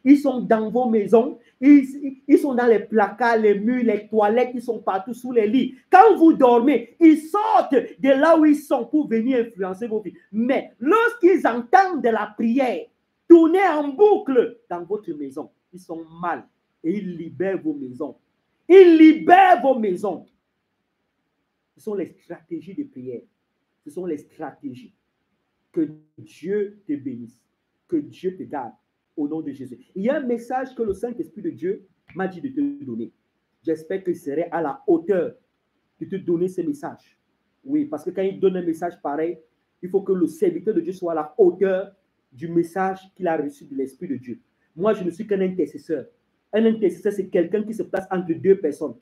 Ils sont dans vos maisons, ils sont dans les placards, les murs, les toilettes, ils sont partout sous les lits. Quand vous dormez, ils sortent de là où ils sont pour venir influencer vos vies. Mais lorsqu'ils entendent de la prière tourner en boucle dans votre maison, ils sont mal et ils libèrent vos maisons. Ils libèrent vos maisons. Ce sont les stratégies de prière. Ce sont les stratégies. Que Dieu te bénisse. Que Dieu te garde. Au nom de Jésus. Il y a un message que le Saint-Esprit de Dieu m'a dit de te donner. J'espère que je serai à la hauteur de te donner ce message. Oui, parce que quand il donne un message pareil, il faut que le serviteur de Dieu soit à la hauteur du message qu'il a reçu de l'Esprit de Dieu. Moi, je ne suis qu'un intercesseur. Un intercesseur, c'est quelqu'un qui se place entre deux personnes.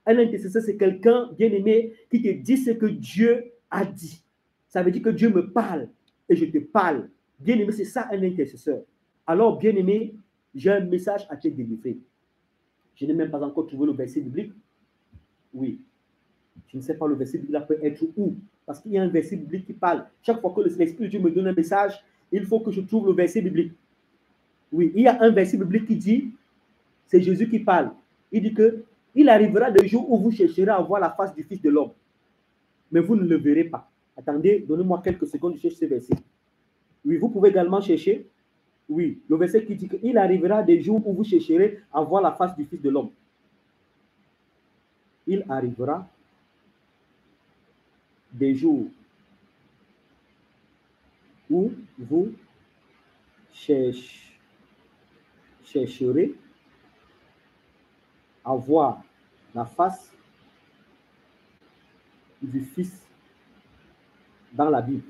Un intercesseur, c'est quelqu'un, bien-aimé, qui te dit ce que Dieu a dit. Ça veut dire que Dieu me parle et je te parle. Bien-aimé, c'est ça un intercesseur. Alors, bien-aimé, j'ai un message à te délivrer. Je n'ai même pas encore trouvé le verset biblique. Oui. Je ne sais pas le verset biblique peut être où. Parce qu'il y a un verset biblique qui parle. Chaque fois que l'Esprit de Dieu me donne un message, il faut que je trouve le verset biblique. Oui, il y a un verset biblique qui dit, c'est Jésus qui parle. Il dit que il arrivera des jours où vous chercherez à voir la face du Fils de l'homme. Mais vous ne le verrez pas. Attendez, donnez-moi quelques secondes, je cherche ce verset. Oui, vous pouvez également chercher. Oui, le verset qui dit qu'il arrivera des jours où vous chercherez à voir la face du Fils de l'homme. Il arrivera des jours où vous chercherez à voir la face du Fils dans la Bible.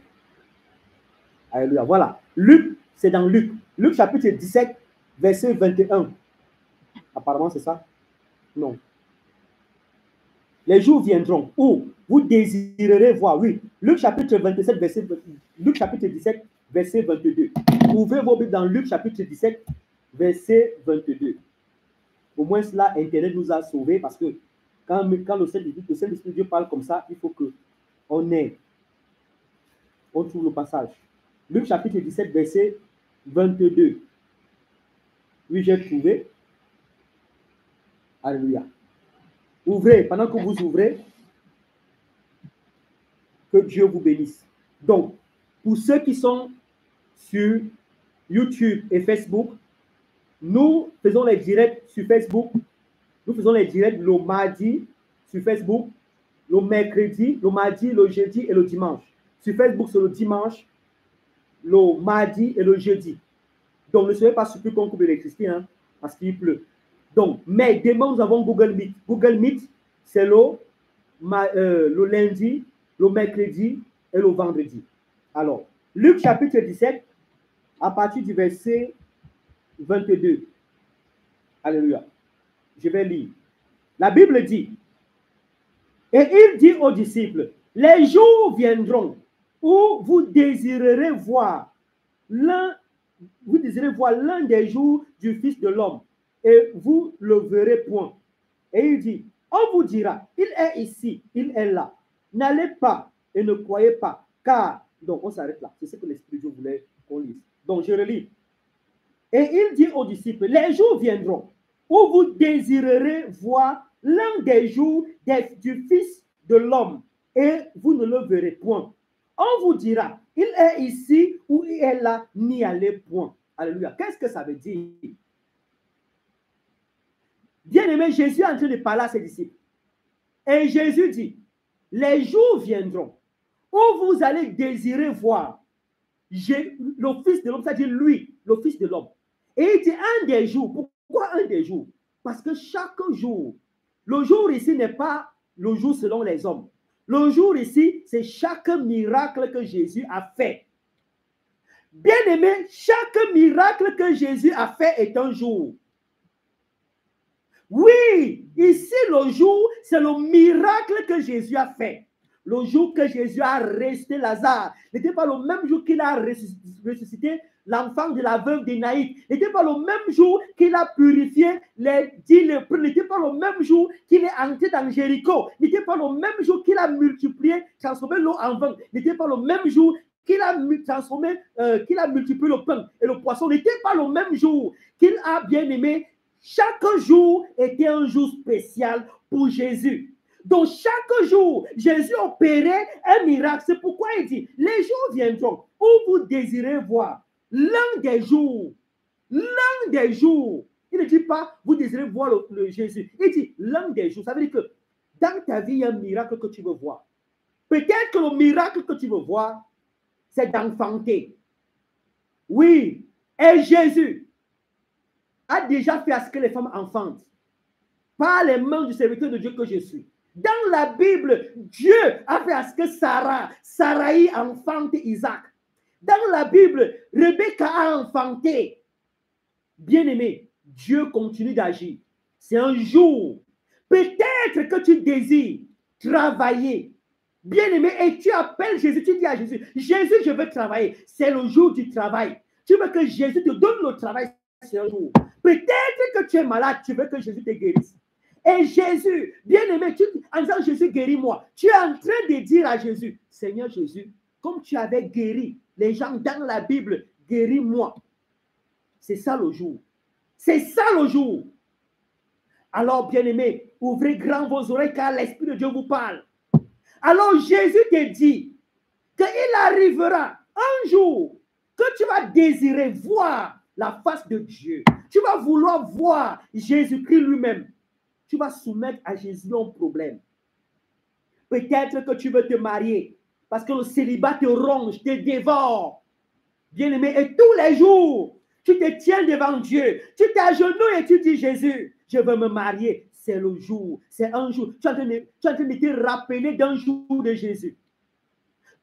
Alléluia. Voilà. Luc, c'est dans Luc. Luc chapitre 17, verset 21. Apparemment, c'est ça? Non. Les jours viendront où vous désirerez voir. Oui. Luc chapitre 27, Luc chapitre 17, verset 22. Ouvrez vos Bibles dans Luc chapitre 17, verset 22. Au moins, cela, Internet nous a sauvés parce que Quand le Saint-Esprit de Dieu parle comme ça, il faut qu'on trouve le passage. Luc chapitre 17, verset 22. Oui, j'ai trouvé. Alléluia. Ouvrez, pendant que vous ouvrez, que Dieu vous bénisse. Donc, pour ceux qui sont sur YouTube et Facebook, nous faisons les directs sur Facebook. Nous faisons les directs le mardi sur Facebook, le mercredi, le mardi, le jeudi et le dimanche. Sur Facebook, c'est le dimanche, le mardi et le jeudi. Donc, ne soyez pas surpris qu'on coupe l'électricité, hein, parce qu'il pleut. Donc, mais demain, nous avons Google Meet. Google Meet, c'est le lundi, le mercredi et le vendredi. Alors, Luc chapitre 17, à partir du verset 22. Alléluia. Je vais lire. La Bible dit, et il dit aux disciples, les jours viendront où vous désirerez voir l'un des jours du Fils de l'homme, et vous le verrez point. Et il dit, on vous dira, il est ici, il est là. N'allez pas et ne croyez pas, car, donc on s'arrête là, c'est ce que l'Esprit de Dieu voulait qu'on lise. Donc je relis. Et il dit aux disciples, les jours viendront où vous désirerez voir l'un des jours du Fils de l'homme, et vous ne le verrez point. On vous dira, il est ici ou il est là, n'y allez point. Alléluia. Qu'est-ce que ça veut dire? Bien-aimé, Jésus est en train de parler à ses disciples. Et Jésus dit, les jours viendront où vous allez désirer voir le Fils de l'homme, c'est-à-dire lui, le Fils de l'homme. Et il dit un des jours. Pourquoi un des jours? Parce que chaque jour, le jour ici n'est pas le jour selon les hommes. Le jour ici, c'est chaque miracle que Jésus a fait. Bien-aimé, chaque miracle que Jésus a fait est un jour. Oui, ici le jour, c'est le miracle que Jésus a fait. Le jour que Jésus a ressuscité Lazare, n'était pas le même jour qu'il a ressuscité l'enfant de la veuve de Naït. N'était pas le même jour qu'il a purifié les 10 lépreux. N'était pas le même jour qu'il est entré dans Jéricho. N'était pas le même jour qu'il a multiplié, transformé l'eau en vin. N'était pas le même jour qu'il a transformé, qu'il a multiplié le pain et le poisson. N'était pas le même jour qu'il a bien aimé. Chaque jour était un jour spécial pour Jésus. Donc, chaque jour, Jésus opérait un miracle. C'est pourquoi il dit, les jours viendront où vous désirez voir l'un des jours. L'un des jours. Il ne dit pas, vous désirez voir le Jésus. Il dit, l'un des jours. Ça veut dire que dans ta vie, il y a un miracle que tu veux voir. Peut-être que le miracle que tu veux voir, c'est d'enfanter. Oui. Et Jésus a déjà fait à ce que les femmes enfantent par les mains du serviteur de Dieu que je suis. Dans la Bible, Dieu a fait à ce que Sarai enfante Isaac. Dans la Bible, Rebecca a enfanté. Bien-aimé, Dieu continue d'agir. C'est un jour. Peut-être que tu désires travailler. Bien-aimé, et tu appelles Jésus, tu dis à Jésus, Jésus, je veux travailler. C'est le jour du travail. Tu veux que Jésus te donne le travail, c'est un jour. Peut-être que tu es malade, tu veux que Jésus te guérisse. Et Jésus, bien-aimé, en disant Jésus, guéris-moi, tu es en train de dire à Jésus, Seigneur Jésus, comme tu avais guéri les gens dans la Bible, guéris-moi. C'est ça le jour. C'est ça le jour. Alors, bien-aimé, ouvrez grand vos oreilles car l'Esprit de Dieu vous parle. Alors, Jésus te dit qu'il arrivera un jour que tu vas désirer voir la face de Dieu. Tu vas vouloir voir Jésus-Christ lui-même. Tu vas soumettre à Jésus un problème. Peut-être que tu veux te marier parce que le célibat te ronge, te dévore. Bien-aimé, et tous les jours, tu te tiens devant Dieu. Tu t'agenouilles et tu dis, Jésus, je veux me marier. C'est le jour, c'est un jour. Tu es en train de te rappeler d'un jour de Jésus.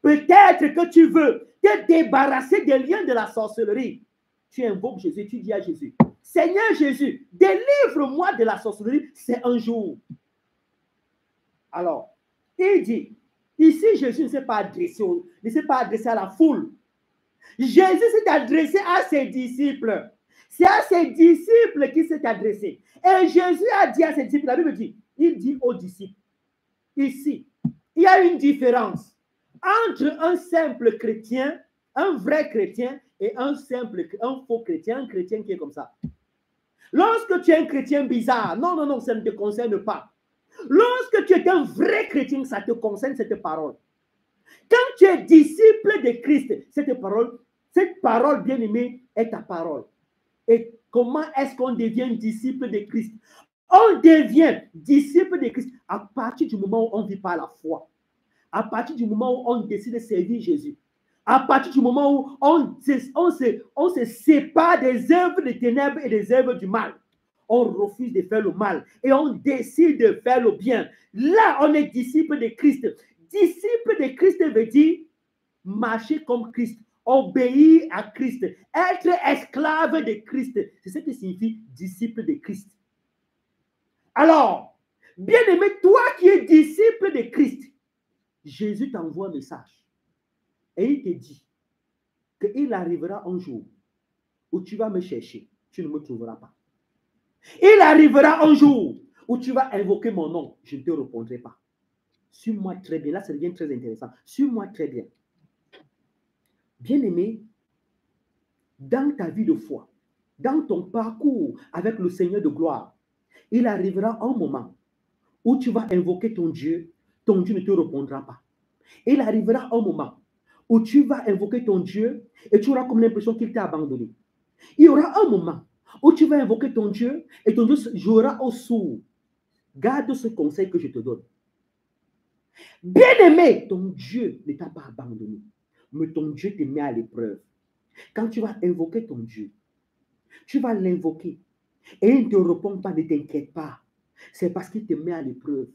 Peut-être que tu veux te débarrasser des liens de la sorcellerie. Tu invoques Jésus, tu dis à Jésus, Seigneur Jésus, délivre-moi de la sorcellerie, c'est un jour. Alors, il dit, ici Jésus ne s'est pas adressé à la foule. Jésus s'est adressé à ses disciples. C'est à ses disciples qu'il s'est adressé. Et Jésus a dit à ses disciples, la Bible dit, il dit aux disciples, ici, il y a une différence entre un simple chrétien, un vrai chrétien et un faux chrétien, un chrétien qui est comme ça. Lorsque tu es un chrétien bizarre, non, non, non, ça ne te concerne pas. Lorsque tu es un vrai chrétien, ça te concerne cette parole. Quand tu es disciple de Christ, cette parole bien-aimée est ta parole. Et comment est-ce qu'on devient disciple de Christ? On devient disciple de Christ à partir du moment où on vit par la foi. À partir du moment où on décide de servir Jésus. À partir du moment où on se sépare des œuvres des ténèbres et des œuvres du mal. On refuse de faire le mal et on décide de faire le bien. Là, on est disciple de Christ. Disciple de Christ veut dire marcher comme Christ, obéir à Christ, être esclave de Christ. C'est ce qui signifie disciple de Christ. Alors, bien-aimé, toi qui es disciple de Christ, Jésus t'envoie un message et il te dit qu'il arrivera un jour où tu vas me chercher, tu ne me trouveras pas. Il arrivera un jour où tu vas invoquer mon nom, je ne te répondrai pas. Suis-moi très bien, là ça devient très intéressant. Suis-moi très bien. Bien-aimé, dans ta vie de foi, dans ton parcours avec le Seigneur de gloire, il arrivera un moment où tu vas invoquer ton Dieu ne te répondra pas. Il arrivera un moment où tu vas invoquer ton Dieu et tu auras comme l'impression qu'il t'a abandonné. Il y aura un moment où tu vas invoquer ton Dieu et ton Dieu jouera au sourd. Garde ce conseil que je te donne. Bien-aimé, ton Dieu ne t'a pas abandonné, mais ton Dieu te met à l'épreuve. Quand tu vas invoquer ton Dieu, tu vas l'invoquer et il ne te répond pas, ne t'inquiète pas. C'est parce qu'il te met à l'épreuve.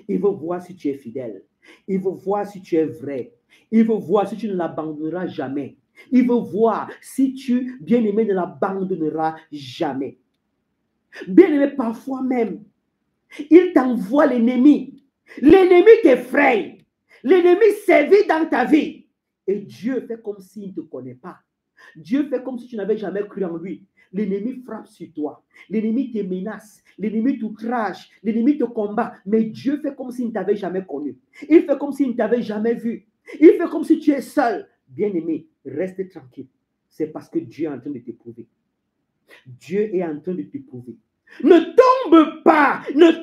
Il veut voir si tu es fidèle. Il veut voir si tu es vrai. Il veut voir si tu ne l'abandonneras jamais. Il veut voir si tu, bien-aimé, ne l'abandonneras jamais. Bien-aimé, parfois même, il t'envoie l'ennemi. L'ennemi t'effraie. L'ennemi sévit dans ta vie. Et Dieu fait comme s'il ne te connaît pas. Dieu fait comme si tu n'avais jamais cru en lui. L'ennemi frappe sur toi. L'ennemi te menace. L'ennemi t'outrage. L'ennemi te combat. Mais Dieu fait comme s'il ne t'avait jamais connu. Il fait comme s'il ne t'avait jamais vu. Il fait comme si tu es seul. Bien-aimé, reste tranquille. C'est parce que Dieu est en train de t'éprouver. Dieu est en train de t'éprouver. Ne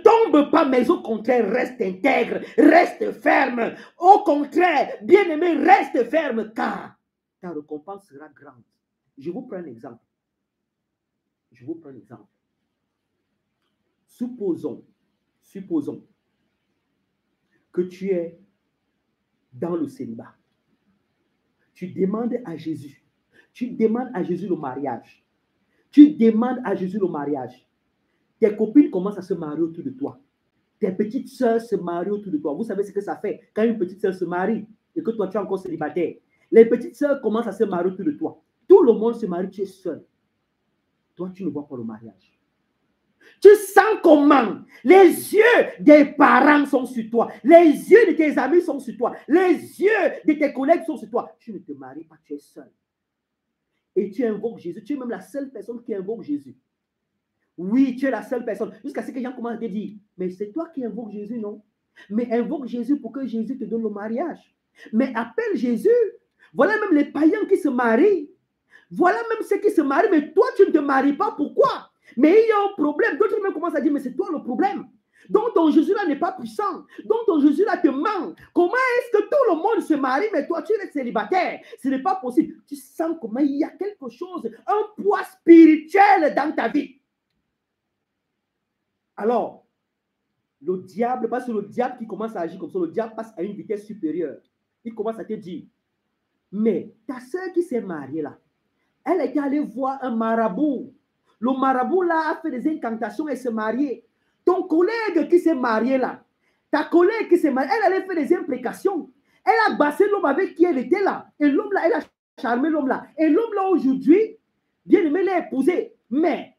tombe pas, mais au contraire, reste intègre, reste ferme. Au contraire, bien-aimé, reste ferme, car ta récompense sera grande. Je vous prends un exemple. Supposons que tu es dans le célibat. Tu demandes à Jésus le mariage. Tes copines commencent à se marier autour de toi. Tes petites sœurs se marient autour de toi. Vous savez ce que ça fait quand une petite sœur se marie et que toi tu es encore célibataire. Les petites sœurs commencent à se marier autour de toi. Tout le monde se marie, tu es seul. Toi, tu ne vois pas le mariage. Tu sens comment les yeux des parents sont sur toi. Les yeux de tes amis sont sur toi. Les yeux de tes collègues sont sur toi. Tu ne te maries pas, tu es seul. Et tu invoques Jésus. Tu es même la seule personne qui invoque Jésus. Oui, tu es la seule personne. Jusqu'à ce que les gens commencent à te dire, mais c'est toi qui invoques Jésus, non? Mais invoque Jésus pour que Jésus te donne le mariage. Mais appelle Jésus. Voilà même les païens qui se marient. Voilà même ceux qui se marient, mais toi, tu ne te maries pas. Pourquoi? Mais il y a un problème. D'autres même commencent à dire, mais c'est toi le problème. Donc ton Jésus-là n'est pas puissant. Donc ton Jésus-là te manque. Comment est-ce que tout le monde se marie, mais toi, tu es célibataire? Ce n'est pas possible. Tu sens comment il y a quelque chose, un poids spirituel dans ta vie. Alors, le diable, parce que le diable qui commence à agir comme ça, le diable passe à une vitesse supérieure. Il commence à te dire, mais ta soeur qui s'est mariée là, elle est allée voir un marabout. Le marabout là a fait des incantations et s'est marié. Ton collègue qui s'est marié là, ta collègue qui s'est mariée, elle allait faire des imprécations. Elle a bassé l'homme avec qui elle était là. Et l'homme là, elle a charmé l'homme là. Et l'homme là aujourd'hui, bien aimé, l'a épousé. Mais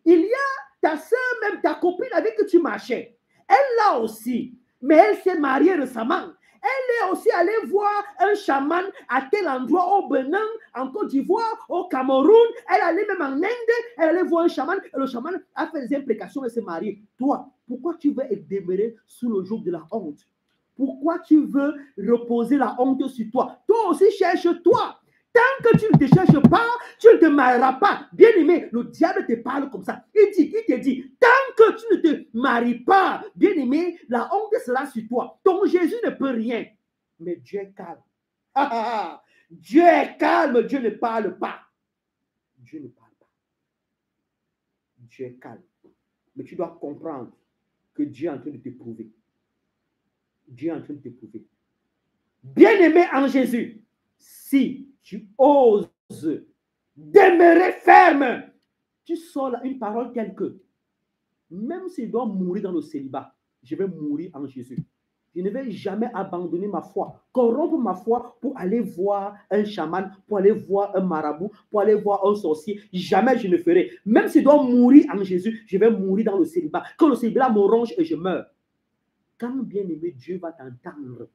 il y a ta soeur, même ta copine avec qui tu marchais. Elle là aussi. Mais elle s'est mariée récemment. Elle est aussi allée voir un chaman à tel endroit au Bénin, en Côte d'Ivoire, au Cameroun. Elle allait même en Inde, elle allait voir un chaman et le chaman a fait des imprécations et s'est mariée. Toi, Pourquoi tu veux demeurer sous le joug de la honte? Pourquoi tu veux reposer la honte sur toi? Toi aussi, cherche-toi. Tant que tu ne te cherches pas, tu ne te marieras pas. Bien-aimé, le diable te parle comme ça. Il te dit, tant que tu ne te maries pas, bien-aimé, la honte sera sur toi. Ton Jésus ne peut rien. Mais Dieu est calme. Dieu est calme, Dieu ne parle pas. Dieu ne parle pas. Dieu est calme. Mais tu dois comprendre que Dieu est en train de te prouver. Dieu est en train de te prouver. Bien-aimé en Jésus, si tu oses demeurer ferme, tu sors là une parole telle que, même si je dois mourir dans le célibat, je vais mourir en Jésus. Je ne vais jamais abandonner ma foi, corrompre ma foi pour aller voir un chaman, pour aller voir un marabout, pour aller voir un sorcier. Jamais je ne ferai. Même si je dois mourir en Jésus, je vais mourir dans le célibat. Quand le célibat me ronge et je meurs. Quand bien-aimé, Dieu va t'entendre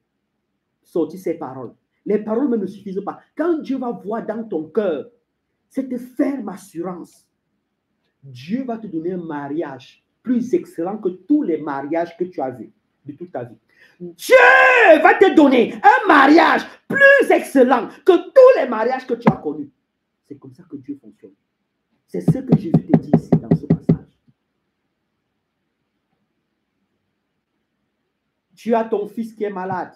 sortir ces paroles. Les paroles même ne suffisent pas. Quand Dieu va voir dans ton cœur cette ferme assurance, Dieu va te donner un mariage plus excellent que tous les mariages que tu as vus de toute ta vie. Dieu va te donner un mariage plus excellent que tous les mariages que tu as connus. C'est comme ça que Dieu fonctionne. C'est ce que Jésus te dit ici dans ce passage. Tu as ton fils qui est malade.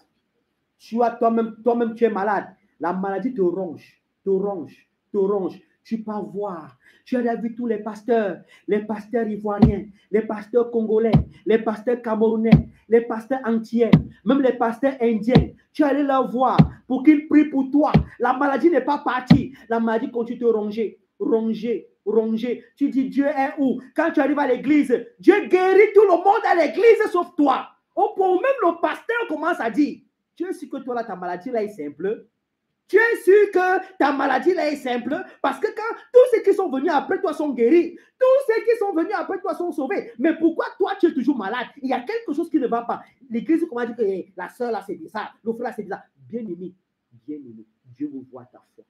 Tu as toi-même tu es malade. La maladie te ronge, te ronge, te ronge. Tu peux voir. Tu as vu tous les pasteurs ivoiriens, les pasteurs congolais, les pasteurs camerounais, les pasteurs entiers, même les pasteurs indiens. Tu es allé leur voir pour qu'ils prient pour toi. La maladie n'est pas partie. La maladie continue de te ronger, ronger, ronger. Tu dis, Dieu est où? Quand tu arrives à l'église, Dieu guérit tout le monde à l'église sauf toi. Au point où même le pasteur commence à dire, tu es sûr que toi là, ta maladie là est simple? Tu es sûr que ta maladie là est simple? Parce que quand tous ceux qui sont venus après toi sont guéris, tous ceux qui sont venus après toi sont sauvés. Mais pourquoi toi tu es toujours malade? Il y a quelque chose qui ne va pas. L'église commence à dire que la soeur là c'est bizarre, le frère là c'est bizarre. Bien-aimé, Dieu vous voit ta foi.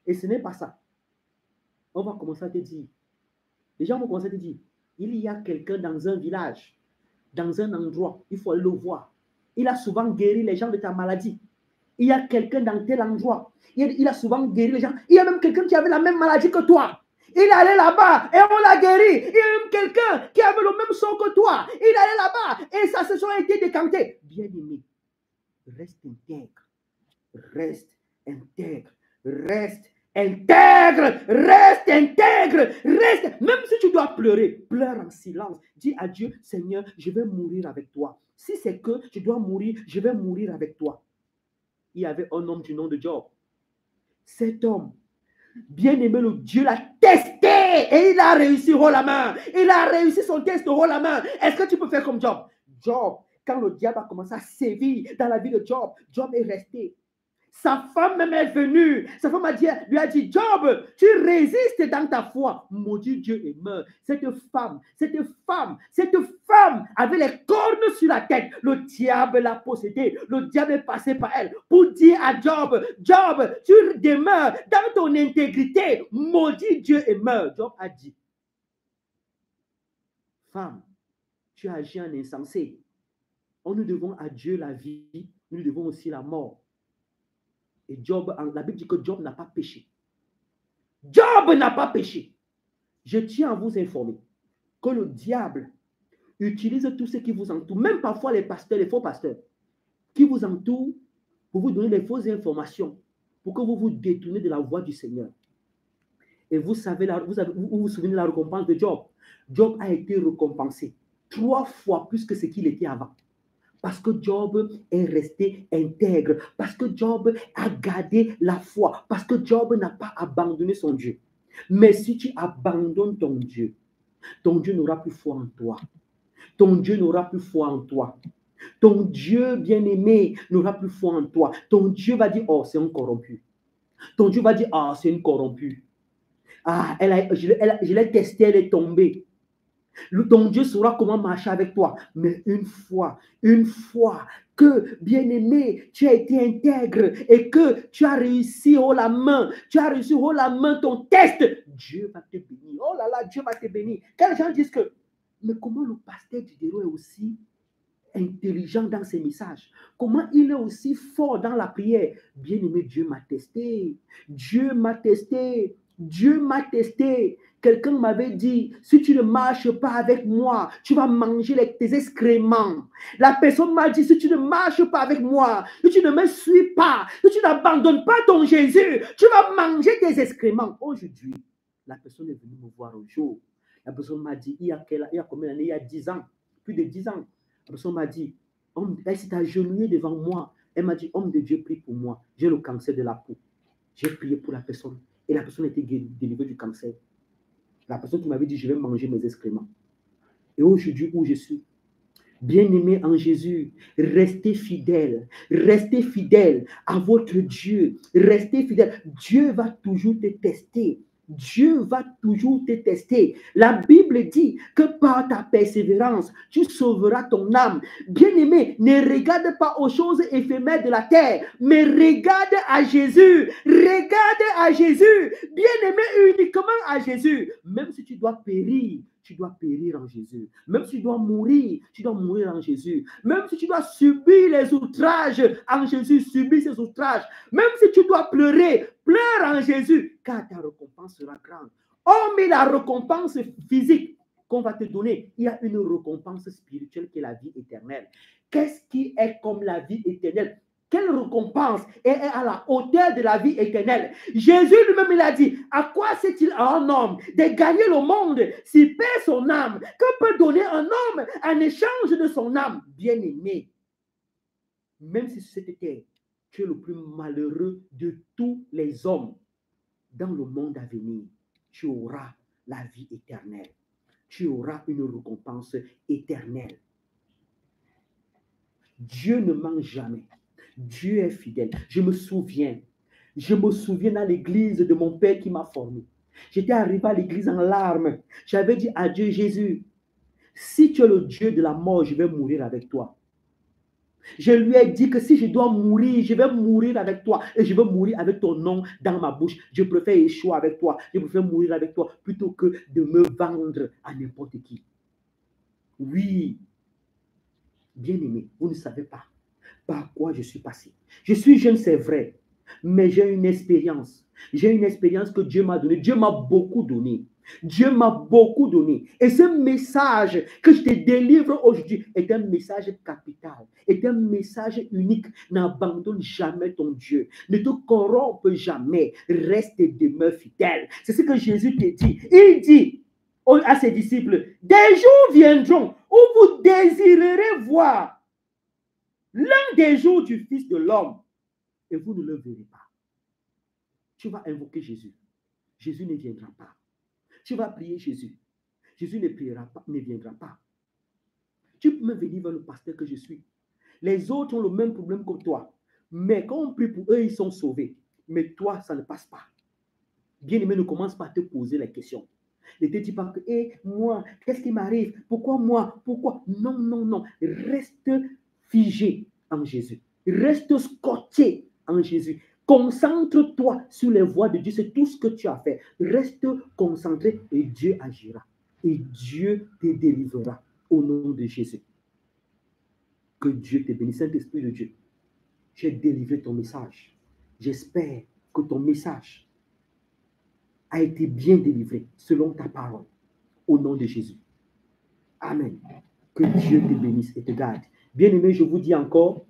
Et ce n'est pas ça. On va commencer à te dire, les gens vont commencer à te dire, il y a quelqu'un dans un village, dans un endroit, il faut aller le voir. Il a souvent guéri les gens de ta maladie. Il y a quelqu'un dans tel endroit. Il a souvent guéri les gens. Il y a même quelqu'un qui avait la même maladie que toi. Il est allé là-bas et on l'a guéri. Il y a même quelqu'un qui avait le même sang que toi. Il est allé là-bas et sa session a été décantée. Bien-aimé, reste intègre. Reste intègre. Reste intègre. Reste intègre. Reste. Même si tu dois pleurer, pleure en silence. Dis à Dieu, Seigneur, je vais mourir avec toi. Si c'est que je dois mourir, je vais mourir avec toi. Il y avait un homme du nom de Job. Cet homme, bien-aimé, le Dieu l'a testé et il a réussi haut la main. Il a réussi son test haut la main. Est-ce que tu peux faire comme Job? Job, quand le diable a commencé à sévir dans la vie de Job, Job est resté. Sa femme même est venue. Sa femme lui a dit, Job, tu résistes dans ta foi. Maudit Dieu et meurt. Cette femme avait les cornes sur la tête. Le diable l'a possédée. Le diable est passé par elle pour dire à Job, Job, tu demeures dans ton intégrité. Maudit Dieu et meurt. Job a dit, femme, tu as agi en insensé. Nous devons à Dieu la vie, nous devons aussi la mort. Et Job, la Bible dit que Job n'a pas péché. Job n'a pas péché. Je tiens à vous informer que le diable utilise tous ceux qui vous entourent, même parfois les pasteurs, les faux pasteurs, qui vous entourent pour vous donner les fausses informations, pour que vous vous détournez de la voie du Seigneur. Et vous savez, vous souvenez de la récompense de Job. Job a été récompensé 3 fois plus que ce qu'il était avant. Parce que Job est resté intègre. Parce que Job a gardé la foi. Parce que Job n'a pas abandonné son Dieu. Mais si tu abandonnes ton Dieu n'aura plus foi en toi. Ton Dieu n'aura plus foi en toi. Ton Dieu bien-aimé n'aura plus foi en toi. Ton Dieu va dire, oh, c'est un corrompu. Ton Dieu va dire, ah, c'est une corrompue. Ah, je l'ai testée, elle est tombée. Ton Dieu saura comment marcher avec toi. Mais une fois que, bien-aimé, tu as été intègre et que tu as réussi haut la main, ton test, Dieu va te bénir. Oh là là, Dieu va te bénir. Quand les gens disent que Mais comment le pasteur Diderot est aussi intelligent dans ses messages? Comment il est aussi fort dans la prière? Bien-aimé, Dieu m'a testé. Dieu m'a testé. Dieu m'a testé. Quelqu'un m'avait dit, si tu ne marches pas avec moi, tu vas manger tes excréments. La personne m'a dit, si tu ne marches pas avec moi, si tu ne me suis pas, si tu n'abandonnes pas ton Jésus, tu vas manger tes excréments. Aujourd'hui, la personne est venue me voir un jour. La personne m'a dit, il y a combien d'années? Il y a 10 ans, plus de 10 ans. La personne m'a dit, elle s'est agenouillée devant moi. Elle m'a dit, homme de Dieu, prie pour moi. J'ai le cancer de la peau. J'ai prié pour la personne. Et la personne a été délivrée du cancer. La personne qui m'avait dit, je vais manger mes excréments. Et aujourd'hui, où je suis, bien-aimé en Jésus, restez fidèles à votre Dieu. Restez fidèles. Dieu va toujours te tester. Dieu va toujours te tester. La Bible dit que par ta persévérance, tu sauveras ton âme. Bien-aimé, ne regarde pas aux choses éphémères de la terre, mais regarde à Jésus. Regarde à Jésus. Bien-aimé, uniquement à Jésus. Même si tu dois périr, tu dois périr en Jésus. Même si tu dois mourir en Jésus. Même si tu dois subir les outrages en Jésus, subis ces outrages. Même si tu dois pleurer, pleure en Jésus, car ta récompense sera grande. Oh, mais la récompense physique qu'on va te donner, il y a une récompense spirituelle qui est la vie éternelle. Qu'est-ce qui est comme la vie éternelle? Quelle récompense est à la hauteur de la vie éternelle? Jésus lui-même, il a dit, à quoi sert-il à un homme de gagner le monde s'il perd son âme? Que peut donner un homme en échange de son âme? Bien-aimé, même si sur cette terre, tu es le plus malheureux de tous les hommes, dans le monde à venir, tu auras la vie éternelle. Tu auras une récompense éternelle. Dieu ne ment jamais. Dieu est fidèle. Je me souviens dans l'église de mon père qui m'a formé. J'étais arrivé à l'église en larmes. J'avais dit à Dieu, Jésus, si tu es le Dieu de la mort, je vais mourir avec toi. Je lui ai dit que si je dois mourir, je vais mourir avec toi et je vais mourir avec ton nom dans ma bouche. Je préfère échouer avec toi. Je préfère mourir avec toi plutôt que de me vendre à n'importe qui. Oui, bien-aimé, vous ne savez pas par quoi je suis passé. Je suis jeune, c'est vrai, mais j'ai une expérience. J'ai une expérience que Dieu m'a donnée. Dieu m'a beaucoup donné. Dieu m'a beaucoup donné. Et ce message que je te délivre aujourd'hui est un message capital, est un message unique. N'abandonne jamais ton Dieu. Ne te corrompe jamais. Reste et demeure fidèle. C'est ce que Jésus te dit. Il dit à ses disciples, des jours viendront où vous désirerez voir l'un des jours du Fils de l'homme et vous ne le verrez pas. Tu vas invoquer Jésus. Jésus ne viendra pas. Tu vas prier Jésus. Jésus ne priera pas, ne viendra pas. Tu peux me venir vers le pasteur que je suis. Les autres ont le même problème que toi. Mais quand on prie pour eux, ils sont sauvés. Mais toi, ça ne passe pas. Bien-aimé, ne commence pas à te poser la question. Ne te dis pas que, moi, qu'est-ce qui m'arrive? Pourquoi moi? Pourquoi? Non, non, non. Reste figé en Jésus. Reste scotché en Jésus. Concentre-toi sur les voies de Dieu. C'est tout ce que tu as fait. Reste concentré et Dieu agira. Et Dieu te délivrera au nom de Jésus. Que Dieu te bénisse. Saint-Esprit de Dieu, j'ai délivré ton message. J'espère que ton message a été bien délivré selon ta parole. Au nom de Jésus. Amen. Que Dieu te bénisse et te garde. Bien-aimés, je vous dis encore,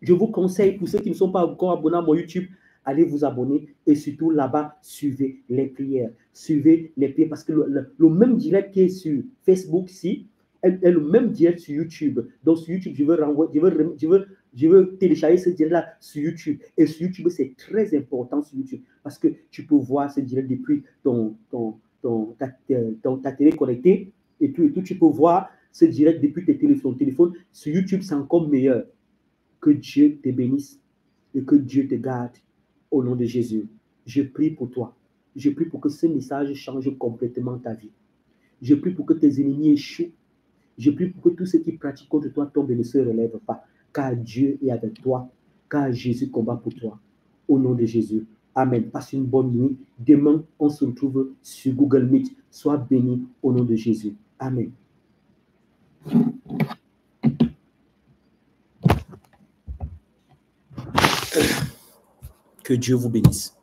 je vous conseille, pour ceux qui ne sont pas encore abonnés à mon YouTube, allez vous abonner et surtout là-bas, suivez les prières. Suivez les prières parce que le même direct qui est sur Facebook ici est le même direct sur YouTube. Donc sur YouTube, je veux télécharger ce direct-là sur YouTube. Et sur YouTube, c'est très important sur YouTube parce que tu peux voir ce direct depuis ta télé connectée et tout, tu peux voir ce direct depuis ton téléphone. Sur YouTube, c'est encore meilleur. Que Dieu te bénisse et que Dieu te garde au nom de Jésus. Je prie pour toi. Je prie pour que ce message change complètement ta vie. Je prie pour que tes ennemis échouent. Je prie pour que tous ceux qui pratiquent contre toi tombent et ne se relèvent pas. Car Dieu est avec toi. Car Jésus combat pour toi. Au nom de Jésus. Amen. Passe une bonne nuit. Demain, on se retrouve sur Google Meet. Sois béni au nom de Jésus. Amen. Que Dieu vous bénisse.